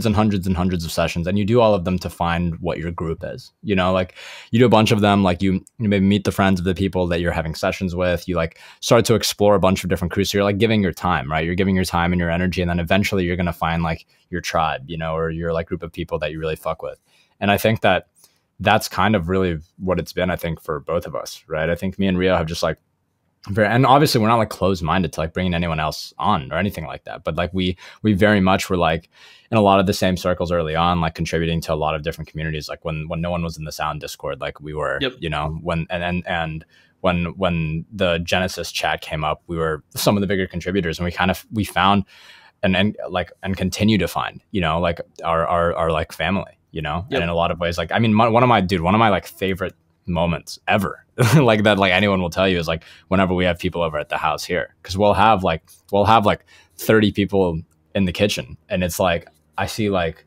and hundreds of sessions, and you do all of them to find what your group is, you know, like, you do a bunch of them, like, you maybe meet the friends of the people that you're having sessions with, you like start to explore a bunch of different crews, so you're like giving your time, right? You're giving your time and your energy, and then eventually you're going to find like your tribe, you know, or your like group of people that you really fuck with. And I think that that's kind of really what it's been, I think, for both of us, right? I think me and Reo have just like, and obviously we're not like closed-minded to like bringing anyone else on or anything like that, but like we very much were like in a lot of the same circles early on, like contributing to a lot of different communities. Like when no one was in the Sound Discord, like we were, yep. You know, when the Genesis chat came up, we were some of the bigger contributors, and we found and continue to find, you know, like our like family, you know. Yep. And in a lot of ways, like, I mean, one of my like favorite moments ever like that, like anyone will tell you, is like whenever we have people over at the house here, because we'll have like 30 people in the kitchen, and it's like I see like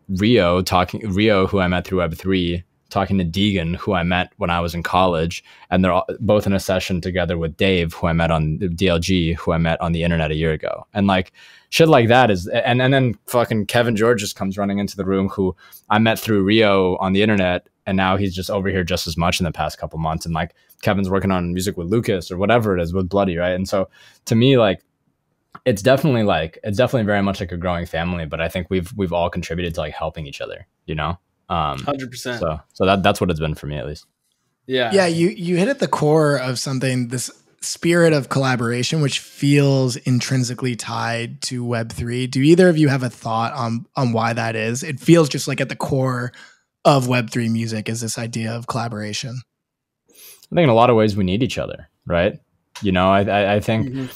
Reo, who I met through Web3, talking to Deegan, who I met when I was in college, and they're all, both in a session together with Dave, who I met on DLG, who I met on the internet a year ago. And like shit like that is, and then fucking Kevin George just comes running into the room, who I met through Reo on the internet, and now he's just over here just as much in the past couple months. And like Kevin's working on music with Lucas or whatever it is with Bloody, right? And so to me, like it's definitely very much like a growing family. But I think we've all contributed to like helping each other, you know. 100%. So that's what it's been for me at least. Yeah. You hit at the core of something, this spirit of collaboration, which feels intrinsically tied to Web3. Do either of you have a thought on why that is? It feels just like at the core of Web3 music is this idea of collaboration. I think in a lot of ways we need each other, right? You know, I think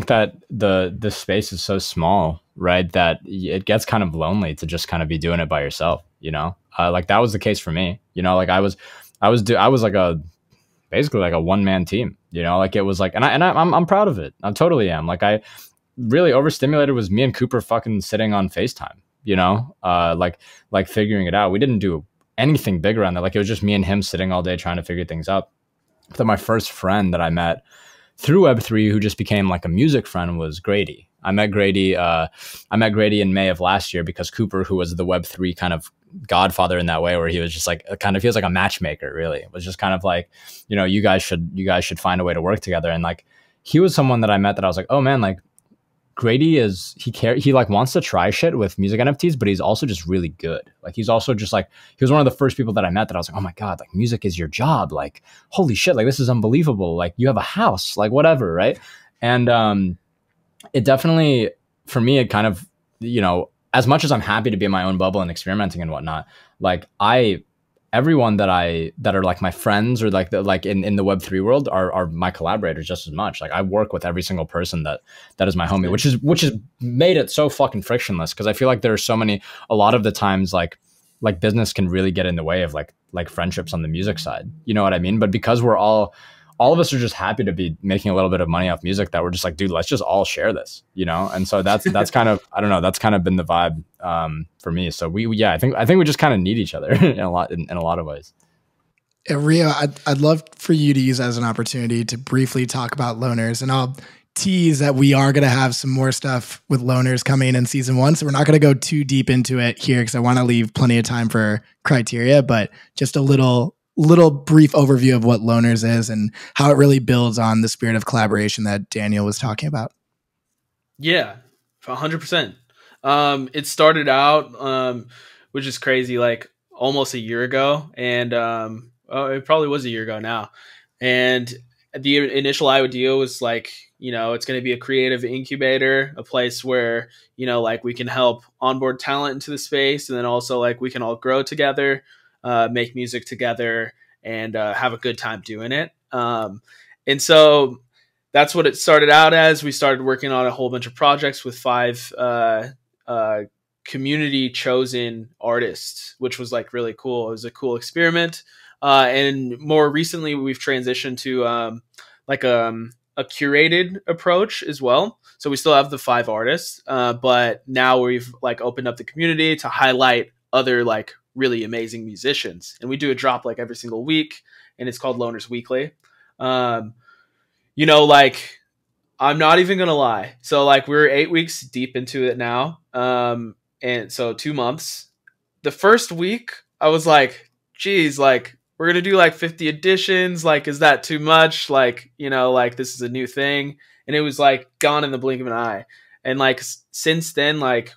that the space is so small, right, that it gets kind of lonely to just kind of be doing it by yourself, you know? Like that was the case for me, you know, like I was like basically like a one-man team, you know, like it was like, and I'm proud of it. I totally am. Like I really overstimulated was me and Cooper fucking sitting on FaceTime, you know, like figuring it out. We didn't do anything big around that. Like it was just me and him sitting all day trying to figure things out. But my first friend that I met through Web3, who just became like a music friend, was Grady. I met Grady in May of last year because Cooper, who was the Web3 kind of godfather in that way, where he was just like he was like a matchmaker, really. It was just kind of like, you know, you guys should find a way to work together. And like he was someone that I met that I was like, oh man, like Grady he like wants to try shit with music NFTs, but he's also just really good. Like he's also just like, he was one of the first people that I met that I was like, oh my God, like music is your job. Like, holy shit, like this is unbelievable. Like you have a house, like whatever. Right. And it definitely, for me, it kind of, you know, as much as I'm happy to be in my own bubble and experimenting and whatnot, like everyone that are like my friends or like in the Web3 world are my collaborators just as much. Like I work with every single person that is my homie, which is made it so fucking frictionless. Cause I feel like there are a lot of the times like business can really get in the way of like friendships on the music side. You know what I mean? But because we're all of us are just happy to be making a little bit of money off music, that we're just like, dude, let's just all share this, you know? And so that's kind of, I don't know, that's kind of been the vibe for me. So I think we just kind of need each other in a lot of ways. Reo, I'd love for you to use as an opportunity to briefly talk about Loners, and I'll tease that we are going to have some more stuff with Loners coming in season 1. So we're not going to go too deep into it here because I want to leave plenty of time for criteria, but just a little brief overview of what Loners is and how it really builds on the spirit of collaboration that Daniel was talking about. Yeah, 100%. It started out, which is crazy, like almost a year ago. And it probably was a year ago now. And the initial idea was like, you know, it's going to be a creative incubator, a place where, you know, like we can help onboard talent into the space. And then also like we can all grow together, make music together, and have a good time doing it. And so that's what it started out as. We started working on a whole bunch of projects with 5 community chosen artists, which was like really cool. It was a cool experiment. And more recently, we've transitioned to a curated approach as well. So we still have the 5 artists, but now we've like opened up the community to highlight other like really amazing musicians. And we do a drop like every single week, and it's called Loners Weekly. You know, like I'm not even gonna lie. So like we're 8 weeks deep into it now. And so 2 months. The first week I was like, geez, like we're gonna do like 50 editions. Like, is that too much? Like, you know, like this is a new thing. And it was like gone in the blink of an eye. And like since then, like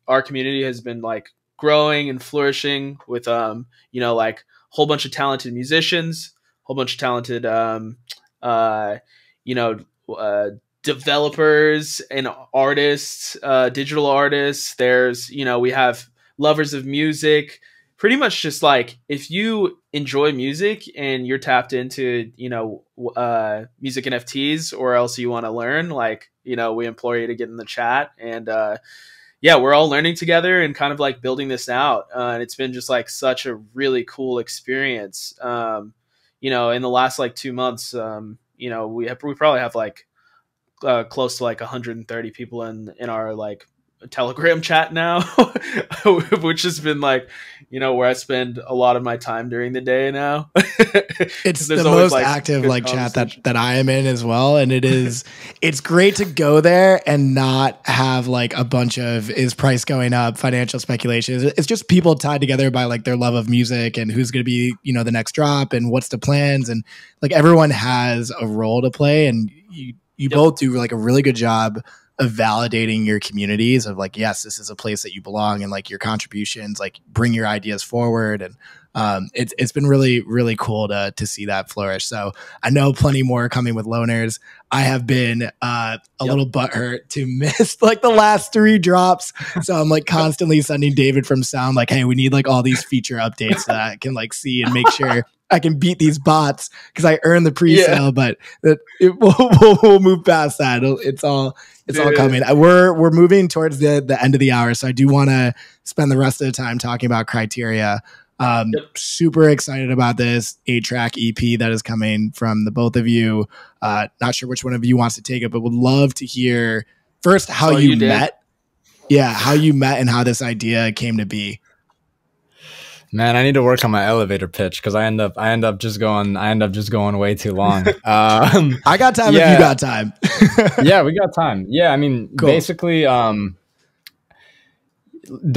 our community has been like growing and flourishing with you know, like a whole bunch of talented musicians, whole bunch of talented you know, developers and artists, digital artists. There's, you know, we have lovers of music. Pretty much just like if you enjoy music and you're tapped into, you know, music NFTs, or else you want to learn, like, you know, we implore you to get in the chat. And yeah, we're all learning together and kind of like building this out. And it's been just like such a really cool experience. You know, in the last like 2 months, you know, we probably have like close to like 130 people in our like Telegram chat now, which has been like, you know, where I spend a lot of my time during the day now. It's the most like active like chat that I am in as well. And it's great to go there and not have like a bunch of is price going up, financial speculation. It's just people tied together by like their love of music and who's going to be, you know, the next drop and what's the plans. And like everyone has a role to play, and you both do like a really good job of validating your communities of like, yes, this is a place that you belong, and like your contributions, like bring your ideas forward. And it's been really, really cool to see that flourish. So I know plenty more coming with Loners. I have been a little butthurt to miss like the last 3 drops. So I'm like constantly sending David from Sound like, hey, we need like all these feature updates so that I can like see and make sure I can beat these bots because I earned the pre-sale, but we'll move past that. It's all coming. We're moving towards the end of the hour, so I do want to spend the rest of the time talking about Criteria. Super excited about this 8-track EP that is coming from the both of you. Not sure which one of you wants to take it, but would love to hear first how you met. Yeah, how you met and how this idea came to be. Man, I need to work on my elevator pitch because I end up just going way too long. I got time if you got time. Yeah, we got time. Yeah, I mean, cool. Basically, the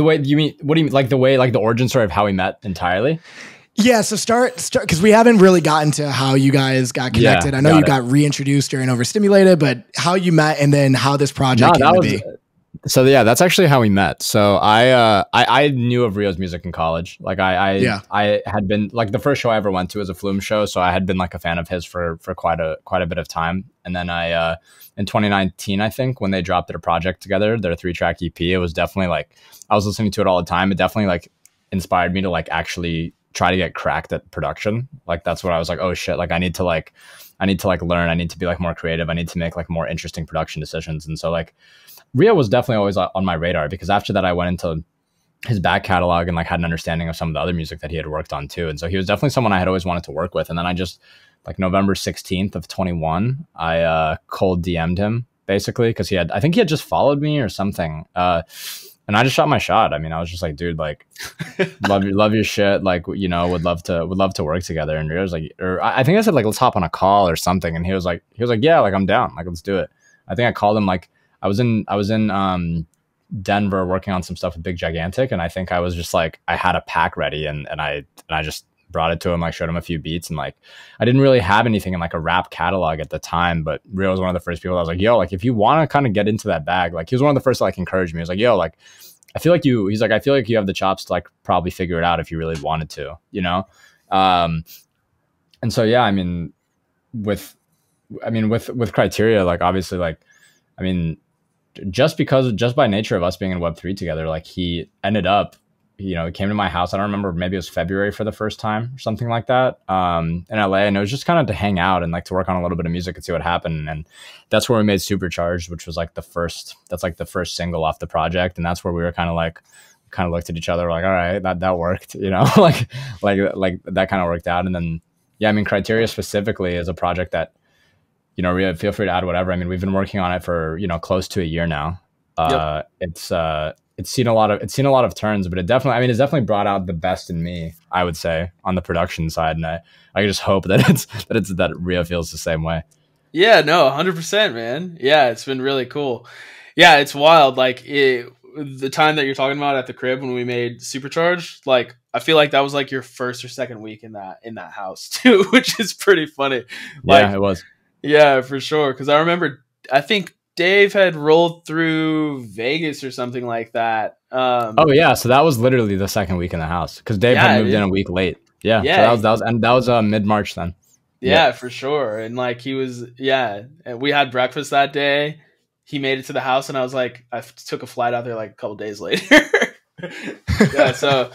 way you mean, what do you mean, like the way, like the origin story of how we met entirely? Yeah, so start because we haven't really gotten to how you guys got connected. I know you got reintroduced during Overstimulated, but how you met and then how this project came to be. So yeah, that's actually how we met. So I knew of Reo's music in college. Like I had been like the first show I ever went to was a Flume show, so I had been like a fan of his for quite a bit of time. And then I in 2019, I think, when they dropped their project together, their 3-track EP, it was definitely like I was listening to it all the time. It definitely like inspired me to like actually try to get cracked at production. Like that's what I was like, oh shit, like I need to learn. I need to be like more creative. I need to make like more interesting production decisions. And so like Reo was definitely always on my radar because after that I went into his back catalog and like had an understanding of some of the other music that he had worked on too. And so he was definitely someone I had always wanted to work with. And then I just like November 16th of 21, I cold DM'd him basically because I think he had just followed me or something. And I just shot my shot. I mean, I was just like, dude, like, love your shit. Like, you know, would love to work together. And Reo was like, or I think I said like, let's hop on a call or something. And he was like, yeah, like I'm down. Like, let's do it. I think I called him like, I was in Denver working on some stuff with Big Gigantic, and I think I was just like I had a pack ready, and I just brought it to him, like showed him a few beats, and like I didn't really have anything in like a rap catalog at the time, but Reo was one of the first people I was like, yo, like if you want to kind of get into that bag, like he was one of the first to like encourage me. He was like, yo, like I feel like you have the chops to like probably figure it out if you really wanted to, you know? And so yeah, I mean with Criteria, like obviously like I mean just by nature of us being in Web3 together, like he ended up, you know, he came to my house. I don't remember, maybe it was February for the first time or something like that, in LA. And it was just kind of to hang out and like to work on a little bit of music and see what happened. And that's where we made Supercharged, which was like the first single off the project. And that's where we were kind of looked at each other like, all right, that worked, you know, like that kind of worked out. And then, yeah, I mean, Criteria specifically is a project that, you know, Reo, feel free to add whatever. I mean, we've been working on it for, you know, close to a year now. It's seen a lot of turns, but it's definitely brought out the best in me, I would say, on the production side. And I just hope that Reo feels the same way. Yeah, no, 100%, man. Yeah, it's been really cool. Yeah, it's wild. Like the time that you're talking about at the crib when we made Supercharged, like I feel like that was like your first or second week in that house too, which is pretty funny. Like, yeah, it was. Yeah, for sure. Because I remember, I think Dave had rolled through Vegas or something like that. Oh yeah, so that was literally the second week in the house because Dave had moved in a week late. Yeah, so that was mid-March then. Yeah, for sure. And like he was, and we had breakfast that day. He made it to the house, and I was like, I took a flight out there like a couple days later. Yeah, so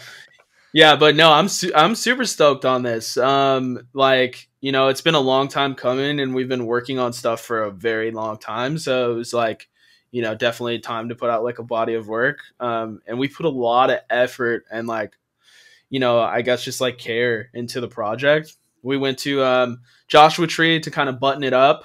yeah, but no, I'm super stoked on this. Like, you know, it's been a long time coming, and we've been working on stuff for a very long time. So it was like, you know, definitely time to put out like a body of work. And we put a lot of effort and like, you know, I guess just like care into the project. We went to Joshua Tree to kind of button it up.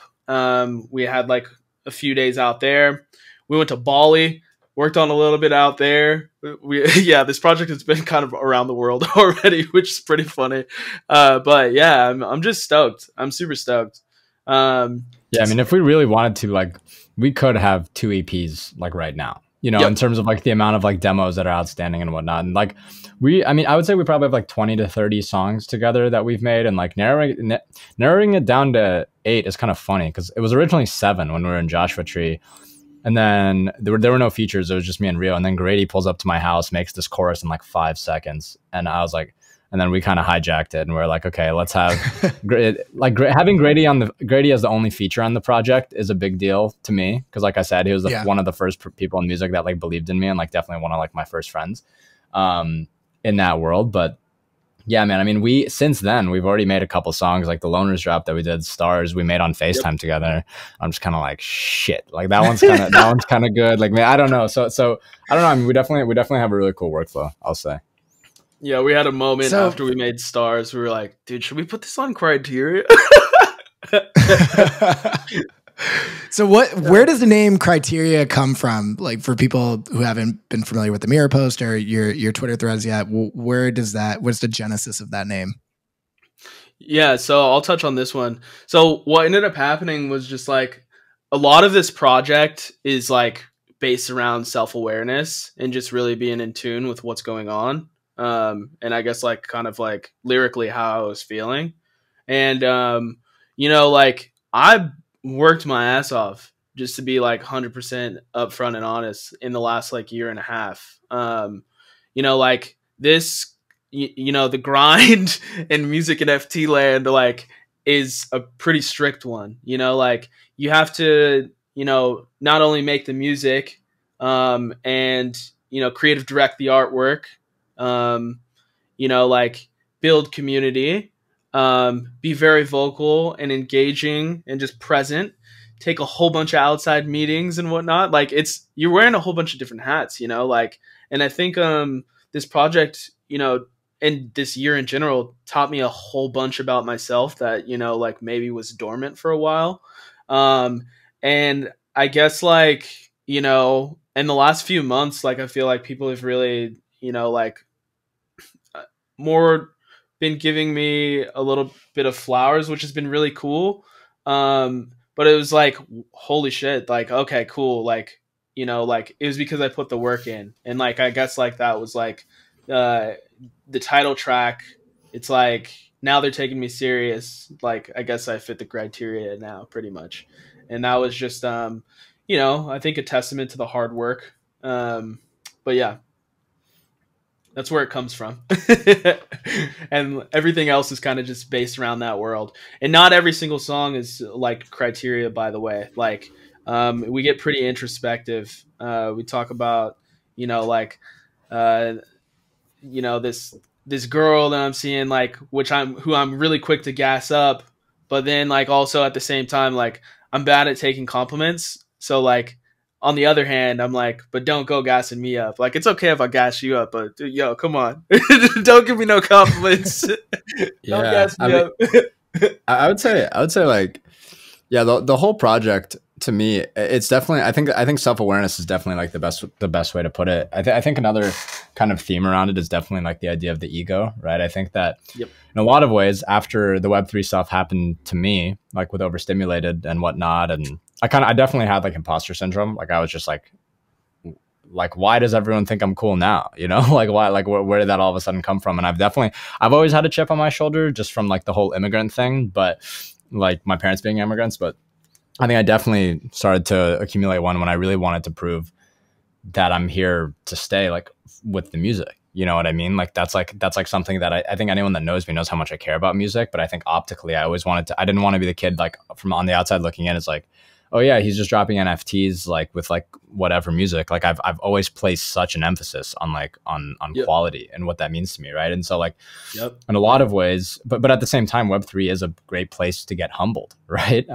We had like a few days out there. We went to Bali worked on a little bit out there. Yeah, this project has been kind of around the world already, which is pretty funny. But yeah, I'm just stoked. I'm super stoked. Yeah, I mean, if we really wanted to, like, we could have 2 EPs like right now, you know, in terms of like the amount of like demos that are outstanding and whatnot. And like I mean, I would say we probably have like 20 to 30 songs together that we've made, and like narrowing it down to 8 is kind of funny because it was originally 7 when we were in Joshua Tree. And then there were no features. It was just me and Rio. And then Grady pulls up to my house, makes this chorus in like 5 seconds. And I was like, and then we kind of hijacked it, and we're like, okay, let's have having Grady as the only feature on the project is a big deal to me, because like I said, he was one of the first people in music that like believed in me, and like definitely one of like my first friends in that world. But yeah, man, I mean, since then we've already made a couple songs, like the Loners drop that we did, Stars, we made on FaceTime together. I'm just kind of like, shit, like that one's kind of good. Like, man, I don't know. So I don't know. I mean, we definitely have a really cool workflow, I'll say. Yeah, we had a moment after we made Stars. We were like, dude, should we put this on Criteria? So where does the name Criteria come from? Like, for people who haven't been familiar with the Mirror post or your Twitter threads yet, what's the genesis of that name? Yeah, so I'll touch on this one. So what ended up happening was just like a lot of this project is like based around self-awareness and just really being in tune with what's going on. And I guess like kind of like lyrically how I was feeling. And, you know, like I worked my ass off just to be like 100% upfront and honest in the last like year and a half. You know, like this, you know, the grind in music and FT land, like, is a pretty strict one. You know, like you have to, you know, not only make the music, and, you know, creative direct the artwork, you know, like build community, be very vocal and engaging and just present, take a whole bunch of outside meetings and whatnot. Like you're wearing a whole bunch of different hats, you know, like, and I think, this project, you know, and this year in general taught me a whole bunch about myself that, you know, like maybe was dormant for a while. And I guess like, you know, in the last few months, like I feel like people have really, you know, like more been giving me a little bit of flowers, which has been really cool. But it was like, holy shit, like, okay, cool. Like, you know, like it was because I put the work in, and like, I guess like that was like, the title track. It's like, now they're taking me serious. Like, I guess I fit the criteria now pretty much. And that was just, you know, I think a testament to the hard work. But yeah, that's where it comes from. And everything else is kind of just based around that world. And not every single song is like criteria, by the way. Like, we get pretty introspective. We talk about, you know, like, you know, this girl that I'm seeing, like, who I'm really quick to gas up, but then like also at the same time, like, I'm bad at taking compliments. So like, on the other hand, I'm like, but don't go gassing me up. Like, it's okay if I gas you up, but dude, yo, come on. Don't give me no compliments. Don't gas me up. I would say like, yeah, the whole project, to me, it's definitely, I think self-awareness is definitely like the best way to put it. I think another kind of theme around it is definitely like the idea of the ego, right? I think that in a lot of ways, after the Web3 stuff happened to me, like with Overstimulated and whatnot, and I definitely had like imposter syndrome. Like, I was just like, why does everyone think I'm cool now? You know, like, why, like, where did that all of a sudden come from? And I've always had a chip on my shoulder just from like the whole immigrant thing, but like my parents being immigrants. But I think I definitely started to accumulate one when I really wanted to prove that I'm here to stay, like, with the music. You know what I mean? Like, that's like something that I think anyone that knows me knows how much I care about music. But I think optically, I didn't want to be the kid, like, from on the outside looking in. It's like, oh yeah, he's just dropping NFTs, like, with like whatever music. Like, I've always placed such an emphasis on like on quality and what that means to me, right? And so like, in a lot of ways, but at the same time, Web3 is a great place to get humbled, right?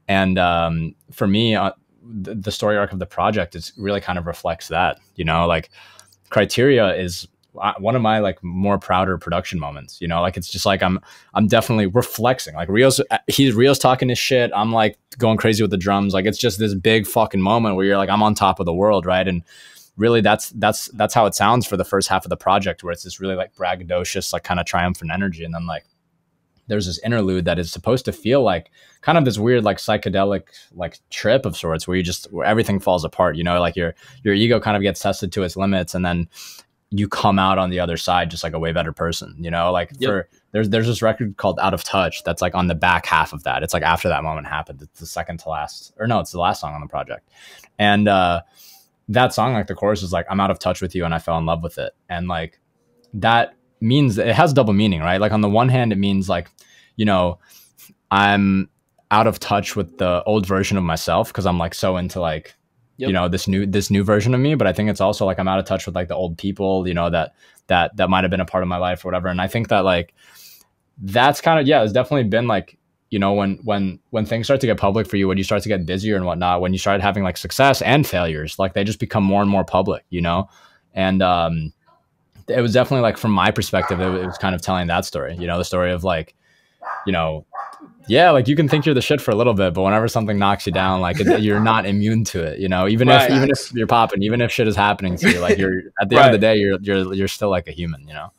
And for me, the story arc of the project is really kind of reflects that, you know, like Criteria is one of my like more prouder production moments, you know, like it's just like I'm definitely reflexing. Like Rio's talking his shit, I'm like going crazy with the drums. Like it's just this big fucking moment where you're like, I'm on top of the world, right? And really that's how it sounds for the first half of the project, where it's this really like braggadocious, like kind of triumphant energy. And then like there's this interlude that is supposed to feel like kind of this weird like psychedelic like trip of sorts, where where everything falls apart, you know, like your ego kind of gets tested to its limits, and then you come out on the other side just like a way better person, you know. Like there's this record called Out of Touch that's like on the back half of that. It's like after that moment happened, it's the second to last, or no, it's the last song on the project. And that song, like the chorus is like, I'm out of touch with you and I fell in love with it. And like that means, it has double meaning, right? Like on the one hand, it means like, you know, I'm out of touch with the old version of myself because I'm like so into like, you know, this new version of me. But I think it's also like I'm out of touch with like the old people, you know, that might have been a part of my life or whatever. And I think that like that's kind of, it's definitely been like, you know, when things start to get public for you, when you start to get busier and whatnot, when you start having like success and failures, like they just become more and more public, you know. And it was definitely like, from my perspective, it was kind of telling that story, you know, the story of like, you know, like you can think you're the shit for a little bit, but whenever something knocks you down, like you're not immune to it, you know, even if you're popping, even if shit is happening to you, like you're at the end of the day, you're still like a human, you know?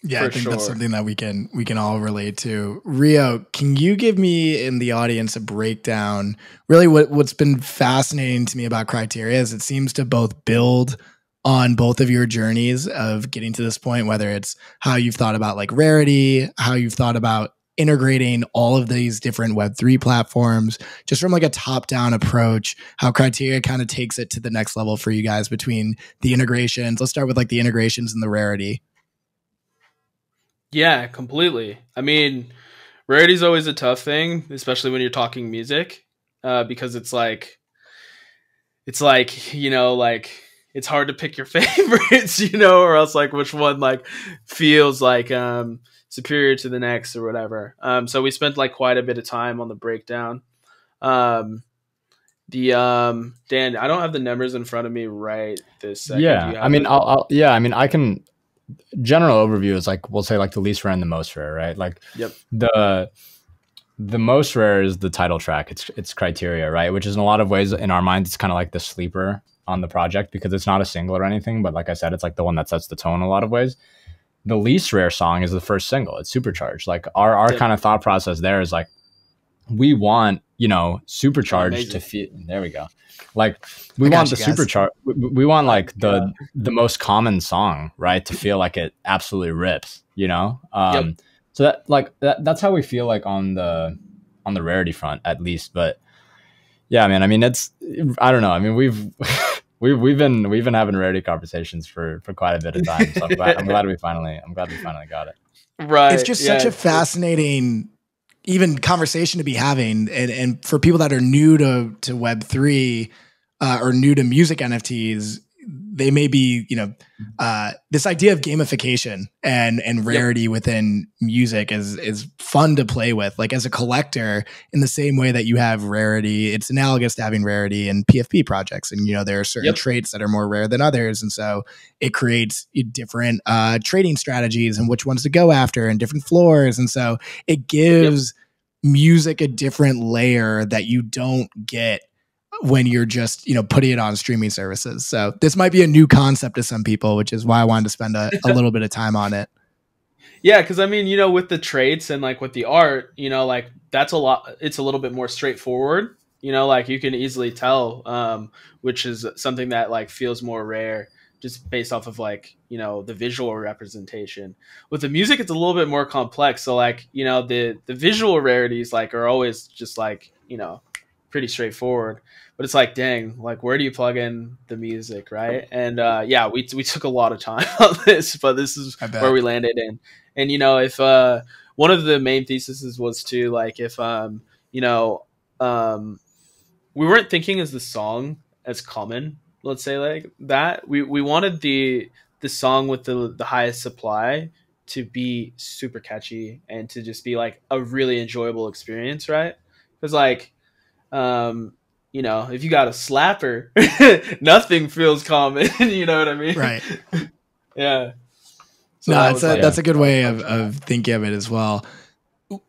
Yeah, I think that's something that we can all relate to. Reo, can you give me in the audience a breakdown? Really what's been fascinating to me about Criteria is it seems to both build on both of your journeys of getting to this point, whether it's how you've thought about like Rarity, how you've thought about integrating all of these different Web3 platforms, just from like a top-down approach, how Criteria kind of takes it to the next level for you guys between the integrations. Let's start with like the integrations and the Rarity. Yeah, completely. I mean, Rarity is always a tough thing, especially when you're talking music, because it's like, you know, like it's hard to pick your favorites, you know, or else like which one like feels like superior to the next or whatever. So we spent like quite a bit of time on the breakdown. Dan, I don't have the numbers in front of me right this second. Yeah, I mean, I can. General overview is like, we'll say like the least rare and the most rare, right? Like the most rare is the title track. It's Criteria, right? Which is in a lot of ways in our minds, it's kind of like the sleeper on the project because it's not a single or anything. But like I said, it's like the one that sets the tone in a lot of ways. The least rare song is the first single. It's Supercharged. Like our kind of thought process there is like, we want, you know, Supercharged to feel, there we go. Like we want the Supercharged. We want like the most common song, right? To feel like it absolutely rips, you know? So that's how we feel like on the Rarity front, at least. But yeah, man, I mean, I don't know. I mean, we've been having Rarity conversations for quite a bit of time. So I'm glad we finally got it. Right. It's just such a fascinating even conversation to be having. And for people that are new to Web3 or new to music NFTs, they may be, you know, this idea of gamification and rarity within music is fun to play with. Like as a collector, in the same way that you have rarity, it's analogous to having rarity in PFP projects. And, you know, there are certain traits that are more rare than others. And so it creates different trading strategies and which ones to go after and different floors. And so it gives music a different layer that you don't get when you're just, you know, putting it on streaming services. So this might be a new concept to some people, which is why I wanted to spend a little bit of time on it. Yeah, because I mean, you know, with the traits and like with the art, you know, like that's it's a little bit more straightforward, you know, like you can easily tell, which is something that like feels more rare just based off of like, you know, the visual representation. With the music, it's a little bit more complex. So like, you know, the visual rarities like are always just like, you know, pretty straightforward. But it's like, dang, like where do you plug in the music, right? And yeah, we took a lot of time on this, but this is where we landed in. And you know, if one of the main theses was to like, if you know, we weren't thinking as the song as common, let's say like that. We wanted the song with the highest supply to be super catchy and to just be like a really enjoyable experience, right? Because like you know, if you got a slapper, nothing feels common. You know what I mean? Right. Yeah. So no, that's a good way of thinking of it as well.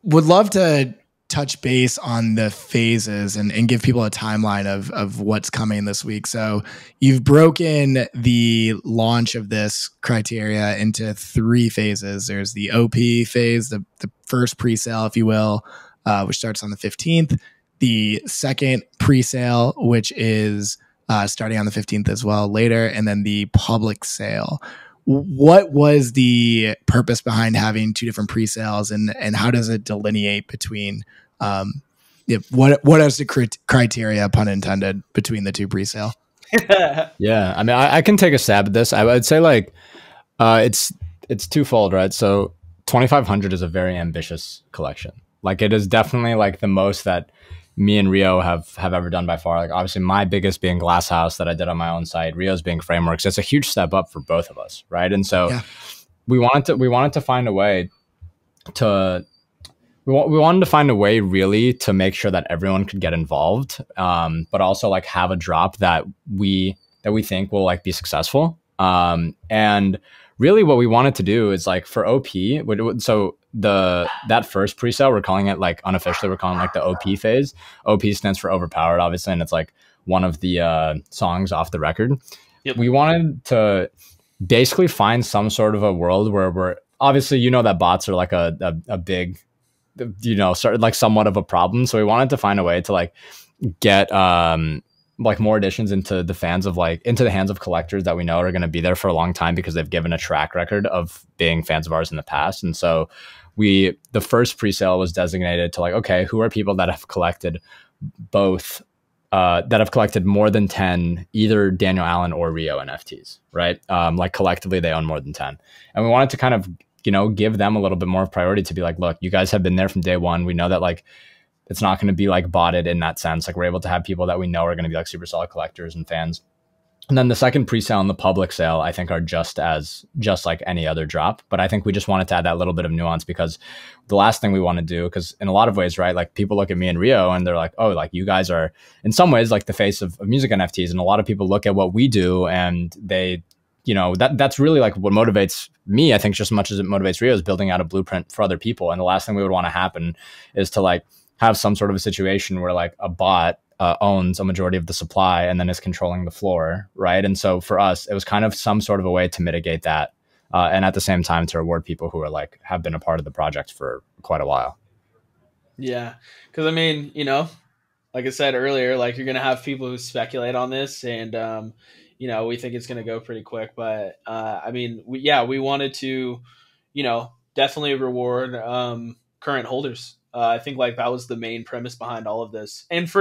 Would love to touch base on the phases and give people a timeline of what's coming this week. So you've broken the launch of this criteria into 3 phases. There's the OP phase, the first pre-sale, if you will, which starts on the 15th. The second pre-sale, which is starting on the 15th as well later, and then the public sale. What was the purpose behind having 2 different pre-sales, and how does it delineate between what is the criteria, pun intended, between the 2 pre-sale? Yeah, I mean, I can take a stab at this. I would say like it's twofold, right? So 2500 is a very ambitious collection. Like it is definitely like the most that me and Reo have ever done by far. Like obviously my biggest being Glasshouse that I did on my own site, Rio's being Frameworks. It's a huge step up for both of us, right? And so we wanted to find a way to we wanted to find a way really to make sure that everyone could get involved, but also like have a drop that we think will like be successful. And really what we wanted to do is like for OP, so that first pre-sale, we're calling it like unofficially, we're calling it like the OP phase. OP stands for overpowered, obviously, and it's like one of the songs off the record. Yep. We wanted to basically find some sort of a world where we're obviously, you know, that bots are like a big, you know, sort of like somewhat of a problem. So we wanted to find a way to like get like more additions into the hands of collectors that we know are going to be there for a long time because they've given a track record of being fans of ours in the past. And so the first presale was designated to like, okay, who are people that have collected both, that have collected more than 10, either Daniel Allan or Reo NFTs, right? Like collectively they own more than 10. And we wanted to kind of, you know, give them a little bit more priority to be like, look, you guys have been there from day one. We know that like, it's not going to be like botted in that sense. Like we're able to have people that we know are going to be like super solid collectors and fans. And then the second pre-sale and the public sale, I think are just like any other drop. But I think we just wanted to add that little bit of nuance because the last thing we want to do, because in a lot of ways, right, like people look at me and Reo and they're like, oh, like you guys are in some ways like the face of music NFTs. And a lot of people look at what we do and they, you know, that's really like what motivates me, I think, just as much as it motivates Reo, is building out a blueprint for other people. And the last thing we would want to happen is to like have some sort of a situation where like a bot owns a majority of the supply and then is controlling the floor, right? And so for us, it was kind of some sort of a way to mitigate that, and at the same time to reward people who are like have been a part of the project for quite a while. Yeah, because I mean, you know, like I said earlier, like you're gonna have people who speculate on this, and you know, we think it's gonna go pretty quick. But I mean, we wanted to, you know, definitely reward current holders. I think like that was the main premise behind all of this. And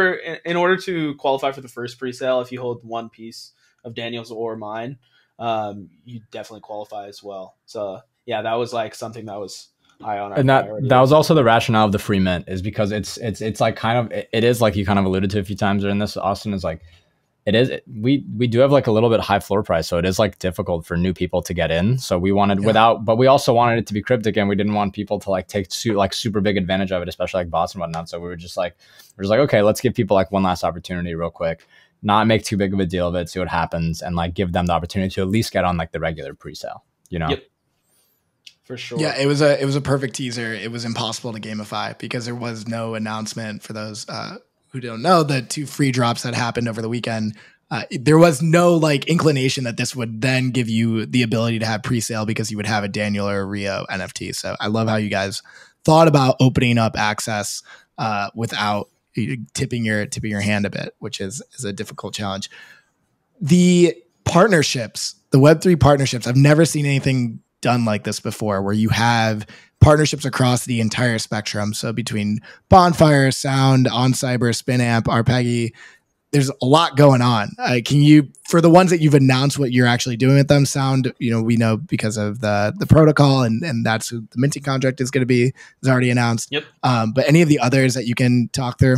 in order to qualify for the first pre-sale, if you hold one piece of Daniel's or mine, you definitely qualify as well. So yeah, that was like something that was high on our priority. That was also the rationale of the free mint, is because it's like kind of, it is like you kind of alluded to a few times during this, Austin, is like, we do have like a little bit high floor price. So it is like difficult for new people to get in. So we wanted but we also wanted it to be cryptic, and we didn't want people to like take like super big advantage of it, especially like bots and whatnot. So we were just like, okay, let's give people like one last opportunity real quick, not make too big of a deal of it, see what happens, and like give them the opportunity to at least get on like the regular pre-sale, you know? Yep. For sure. Yeah, it was a perfect teaser. It was impossible to gamify because there was no announcement for those who don't know, the 2 free drops that happened over the weekend. There was no like inclination that this would then give you the ability to have pre-sale because you would have a Daniel or a Reo NFT. So I love how you guys thought about opening up access without tipping your hand a bit, which is a difficult challenge. The partnerships, the Web3 partnerships, I've never seen anything done like this before, where you have partnerships across the entire spectrum. So between Bonfire, Sound, OnCyber, Spinamp, Apreggi, there's a lot going on. Can you, for the ones that you've announced what you're actually doing with them, Sound, you know, we know because of the protocol and that's who the minting contract is going to be, is already announced. Yep. But any of the others that you can talk through?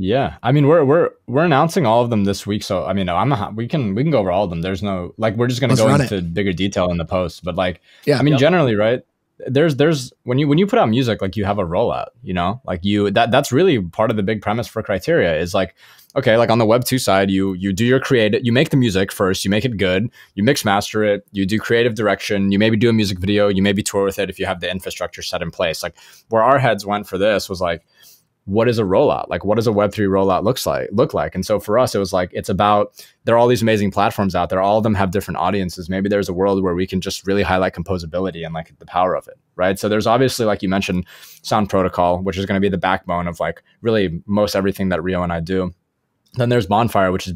Yeah, I mean, we're announcing all of them this week. So I mean, we can go over all of them. There's no like, we're just going to go into bigger detail in the post. But like, yeah, I mean, generally, right? there's when you put out music, like you have a rollout, you know, like that's really part of the big premise for Criteria is like, okay, like on the Web2 side, you do your creative, you make the music first, you make it good, you mix master it, you do creative direction, you maybe do a music video, you maybe tour with it if you have the infrastructure set in place. Like where our heads went for this was like, what is a rollout? Like, what does a Web3 rollout look like? And so for us, it was like, it's about, there are all these amazing platforms out there. All of them have different audiences. Maybe there's a world where we can just really highlight composability and like the power of it, right? So there's obviously, like you mentioned, Sound Protocol, which is going to be the backbone of like really most everything that Reo and I do. Then there's Bonfire, which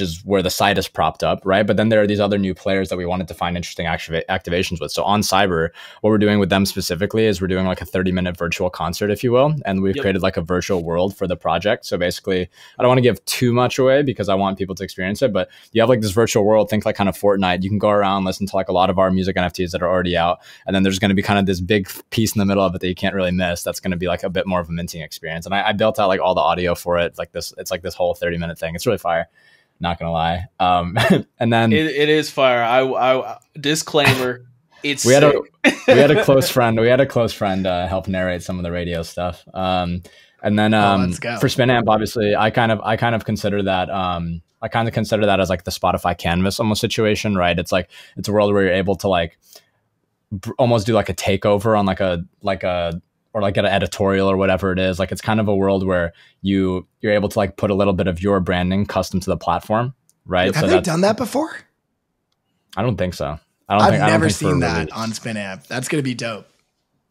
is where the site is propped up, right? But then there are these other new players that we wanted to find interesting activations with. So OnCyber, what we're doing with them specifically is we're doing like a 30-minute virtual concert, if you will. And we've created like a virtual world for the project. So basically, I don't want to give too much away because I want people to experience it, but you have like this virtual world, think like kind of Fortnite. You can go around, listen to like a lot of our music NFTs that are already out. And then there's going to be kind of this big piece in the middle of it that you can't really miss. That's going to be like a bit more of a minting experience. And I built out like all the audio for it. Like this, it's like this whole 30-minute thing. It's really fire. Not gonna lie. And then it is fire. I disclaimer. It's we had a close friend. We had a close friend help narrate some of the radio stuff. And then for Spinamp, obviously, I kind of consider that. I kind of consider that as like the Spotify Canvas almost situation, right? It's like it's a world where you're able to like almost do like a takeover on like an editorial or whatever it is. Like it's kind of a world where you're able to like put a little bit of your branding custom to the platform, right? Have they done that before? I don't think so. I've never seen that on Spinamp. That's going to be dope.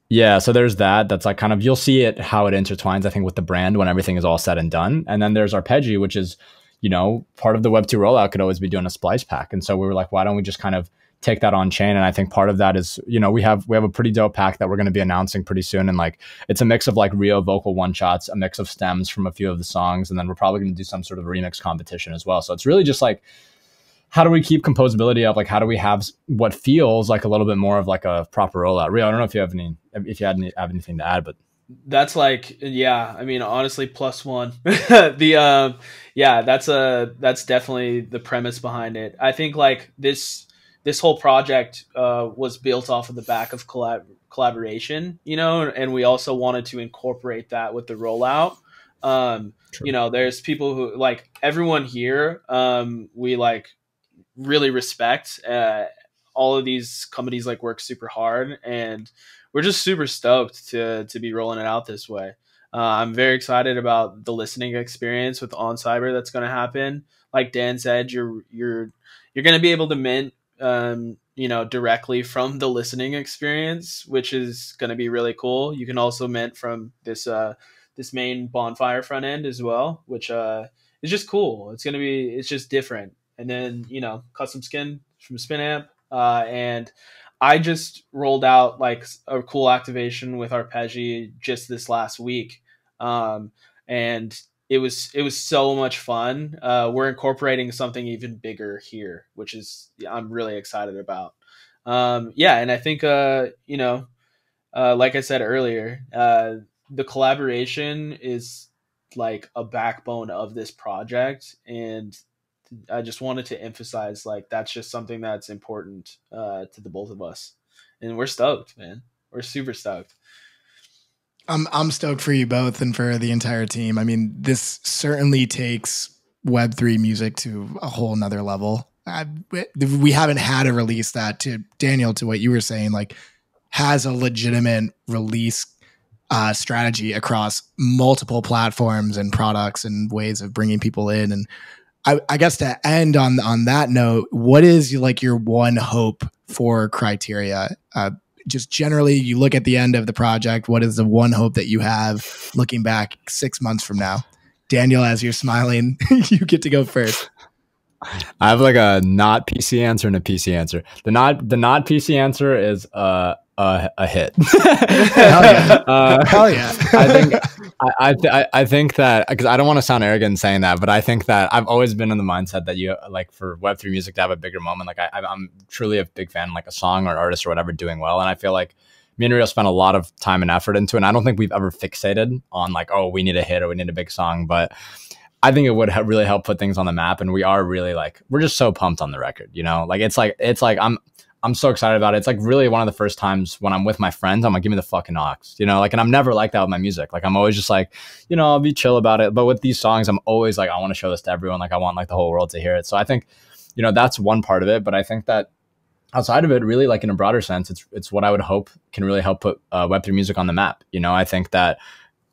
Yeah, so there's that. That's like kind of, you'll see it, how it intertwines, I think, with the brand when everything is all said and done. And then there's Apreggi, which is, you know, part of the Web2 rollout could always be doing a splice pack. And so we were like, why don't we just kind of take that on chain? And I think part of that is, you know, we have a pretty dope pack that we're going to be announcing pretty soon. And like, it's a mix of like Reo vocal one shots, a mix of stems from a few of the songs. And then we're probably going to do some sort of remix competition as well. So it's really just like, how do we keep composability up? Like, how do we have what feels like a little bit more of like a proper rollout? Reo, I don't know if you have anything to add, but that's like, yeah, I mean, honestly, +1. That's definitely the premise behind it. I think like this whole project was built off of the back of collaboration, you know, and we also wanted to incorporate that with the rollout. You know, there's people who like everyone here, we like really respect. All of these companies like work super hard, and we're just super stoked to be rolling it out this way. I'm very excited about the listening experience with OnCyber that's going to happen. Like Dan said, you're going to be able to mint, you know, directly from the listening experience, which is going to be really cool. You can also mint from this main Bonfire front end as well, which is just cool. It's just different. And then, you know, custom skin from Spinamp, and I just rolled out like a cool activation with Apreggi just this last week. And it was so much fun. We're incorporating something even bigger here, which is, I'm really excited about. Yeah. And I think, you know, like I said earlier, the collaboration is like a backbone of this project. And I just wanted to emphasize like that's just something that's important to the both of us, and we're stoked, man. We're super stoked. I'm stoked for you both and for the entire team. I mean, this certainly takes Web3 music to a whole nother level. We haven't had a release that, to Daniel, to what you were saying, like has a legitimate release strategy across multiple platforms and products and ways of bringing people in. And I guess to end on that note, what is like your one hope for Criteria? Just generally, you look at the end of the project, what is the one hope that you have looking back 6 months from now? Daniel, as you're smiling, you get to go first. I have like a not PC answer and a PC answer. The not PC answer is a hit. Hell yeah! Hell yeah! I think that, because I don't want to sound arrogant in saying that, but I think that I've always been in the mindset that you like for Web3 music to have a bigger moment. Like I'm truly a big fan, like a song or an artist or whatever doing well, and I feel like me and Reo spent a lot of time and effort into it. And I don't think we've ever fixated on like, oh, we need a hit or we need a big song, but I think it would really help put things on the map. And we are really like, we're just so pumped on the record, you know, like it's like I'm I'm so excited about it. It's like really one of the first times when I'm with my friends, I'm like, give me the fucking aux, you know, like, and I'm never like that with my music. Like, I'm always just like, you know, I'll be chill about it. But with these songs, I'm always like, I want to show this to everyone. Like, I want like the whole world to hear it. So I think, you know, that's one part of it. But I think that outside of it, really, like in a broader sense, it's what I would hope can really help put Web3 music on the map. You know, I think that,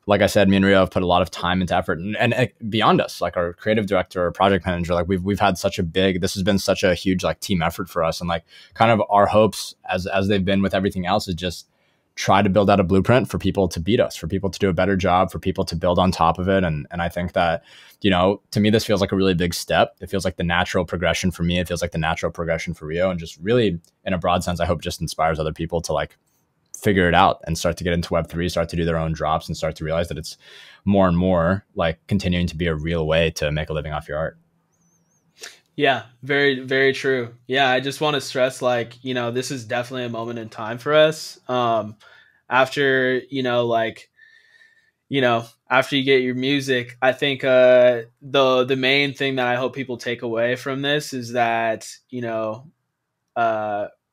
like I said, me and Reo have put a lot of time into effort, and beyond us, like our creative director or project manager, like we've had this has been such a huge like team effort for us. And like kind of our hopes as they've been with everything else is just try to build out a blueprint for people to beat us, for people to do a better job, for people to build on top of it. And I think that, you know, to me, this feels like a really big step. It feels like the natural progression for me. It feels like the natural progression for Reo, and just really in a broad sense, I hope just inspires other people to like figure it out and start to get into Web3, start to do their own drops, and start to realize that it's more and more like continuing to be a real way to make a living off your art. Yeah, very, very true. Yeah, I just want to stress, like, you know, this is definitely a moment in time for us. After, you know, like, you know, after you get your music, I think the main thing that I hope people take away from this is that, you know,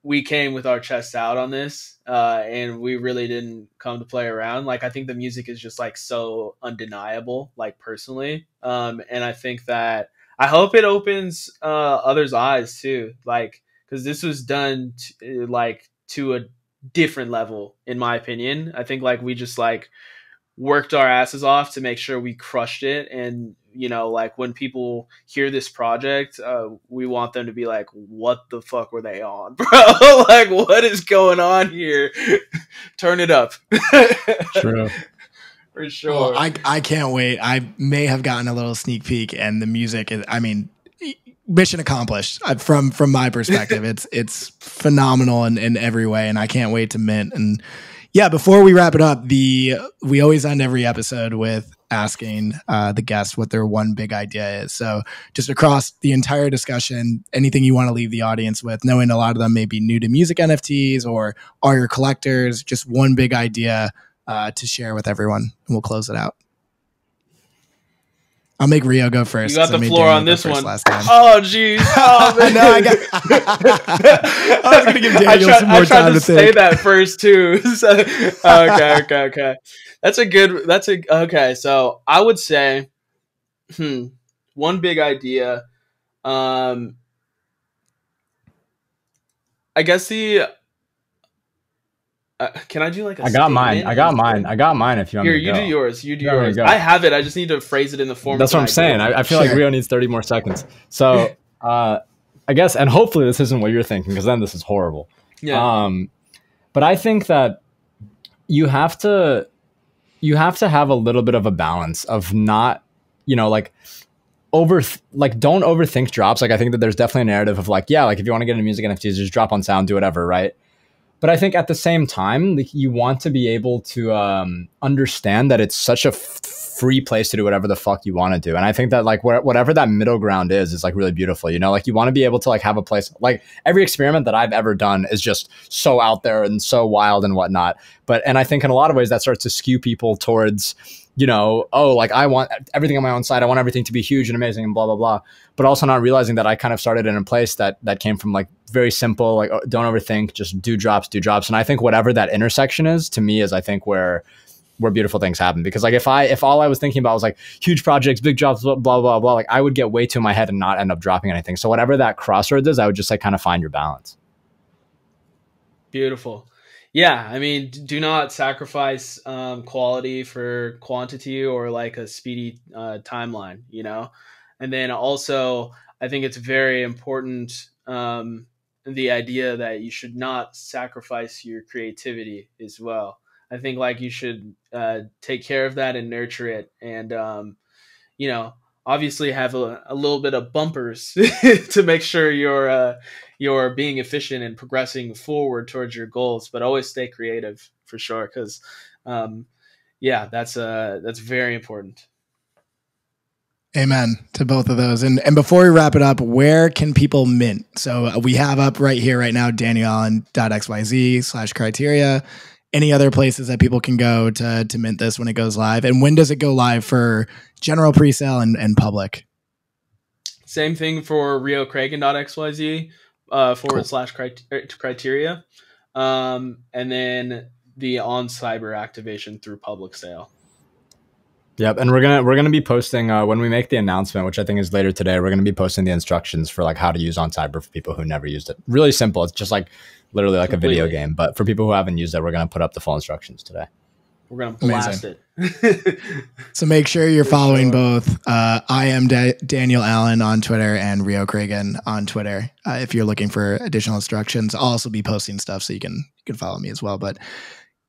we came with our chests out on this, and we really didn't come to play around. Like, I think the music is just like so undeniable, like personally. And I think that I hope it opens others' eyes too, like, because this was done to a different level, in my opinion. I think like we just like worked our asses off to make sure we crushed it. And, you know, like when people hear this project, we want them to be like, what the fuck were they on, bro? Like, what is going on here? Turn it up. True. For sure. Well, I can't wait. I may have gotten a little sneak peek, and the music is, I mean, mission accomplished from my perspective. It's phenomenal in every way, and I can't wait to mint. And yeah, before we wrap it up, we always end every episode with asking the guest what their one big idea is. So just across the entire discussion, anything you want to leave the audience with, knowing a lot of them may be new to music NFTs or are your collectors, just one big idea to share with everyone, and we'll close it out. I'll make Reo go first. You got the floor on this one. Last time. Oh, geez. Oh, man. No, I was going to give Daniel some more time to think. I tried to say that first, too. So, okay. Okay, so I would say, one big idea. I guess can I do like I got mine. If you want Here, me to you go. do yours. You do yours. I have it. I just need to phrase it in the form. That's what I'm saying. I feel like Reo needs 30 more seconds. So I guess, and hopefully this isn't what you're thinking, because then this is horrible. Yeah. But I think that you have to have a little bit of a balance of not, you know, like don't overthink drops. Like, I think that there's definitely a narrative of like, yeah, like if you want to get into music NFTs, just drop on Sound, do whatever, right? But I think at the same time, like, you want to be able to understand that it's such a free place to do whatever the fuck you want to do. And I think that like whatever that middle ground is like really beautiful. You know, like you want to be able to like have a place, like every experiment that I've ever done is just so out there and so wild and whatnot. And I think in a lot of ways that starts to skew people towards, you know, oh, like I want everything on my own side. I want everything to be huge and amazing and blah, blah, blah. But also not realizing that I kind of started in a place that came from like very simple, like don't overthink, just do drops. And I think whatever that intersection is, to me, is I think where beautiful things happen. Because like if all I was thinking about was like huge projects, big jobs, blah, blah, blah, blah, like I would get way too in my head and not end up dropping anything. So whatever that crossroads is, I would just like kind of find your balance. Beautiful. Yeah, I mean, do not sacrifice quality for quantity or like a speedy timeline, you know? And then also, I think it's very important, the idea that you should not sacrifice your creativity as well. I think like you should take care of that and nurture it. And, you know, obviously have a little bit of bumpers to make sure you're being efficient and progressing forward towards your goals, but always stay creative for sure. Cause yeah, that's very important. Amen to both of those. And before we wrap it up, where can people mint? So we have up right here, right now, DanielAllan.xyz/criteria. Any other places that people can go to mint this when it goes live? And when does it go live for general presale and public? Same thing for ReoCragun.xyz. /criteria. And then the OnCyber activation through public sale. Yep, and we're gonna be posting when we make the announcement, which I think is later today. We're gonna be posting the instructions for like how to use OnCyber for people who never used it. Really simple. It's just like literally like a video game. But for people who haven't used it, we're gonna put up the full instructions today. We're gonna blast it. So make sure you're following both. I am Daniel Allan on Twitter and Reo Cragun on Twitter. If you're looking for additional instructions, I'll also be posting stuff so you can follow me as well. But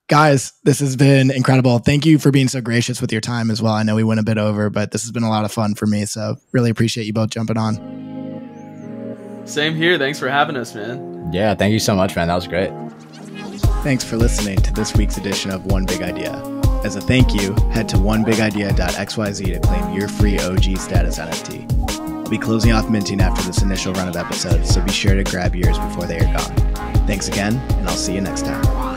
guys, this has been incredible. Thank you for being so gracious with your time as well. I know we went a bit over, but this has been a lot of fun for me. So really appreciate you both jumping on. Same here. Thanks for having us, man. Yeah, thank you so much, man. That was great. Thanks for listening to this week's edition of One Big Idea. As a thank you, head to onebigidea.xyz to claim your free OG status NFT. I'll be closing off minting after this initial run of episodes, so be sure to grab yours before they are gone. Thanks again, and I'll see you next time.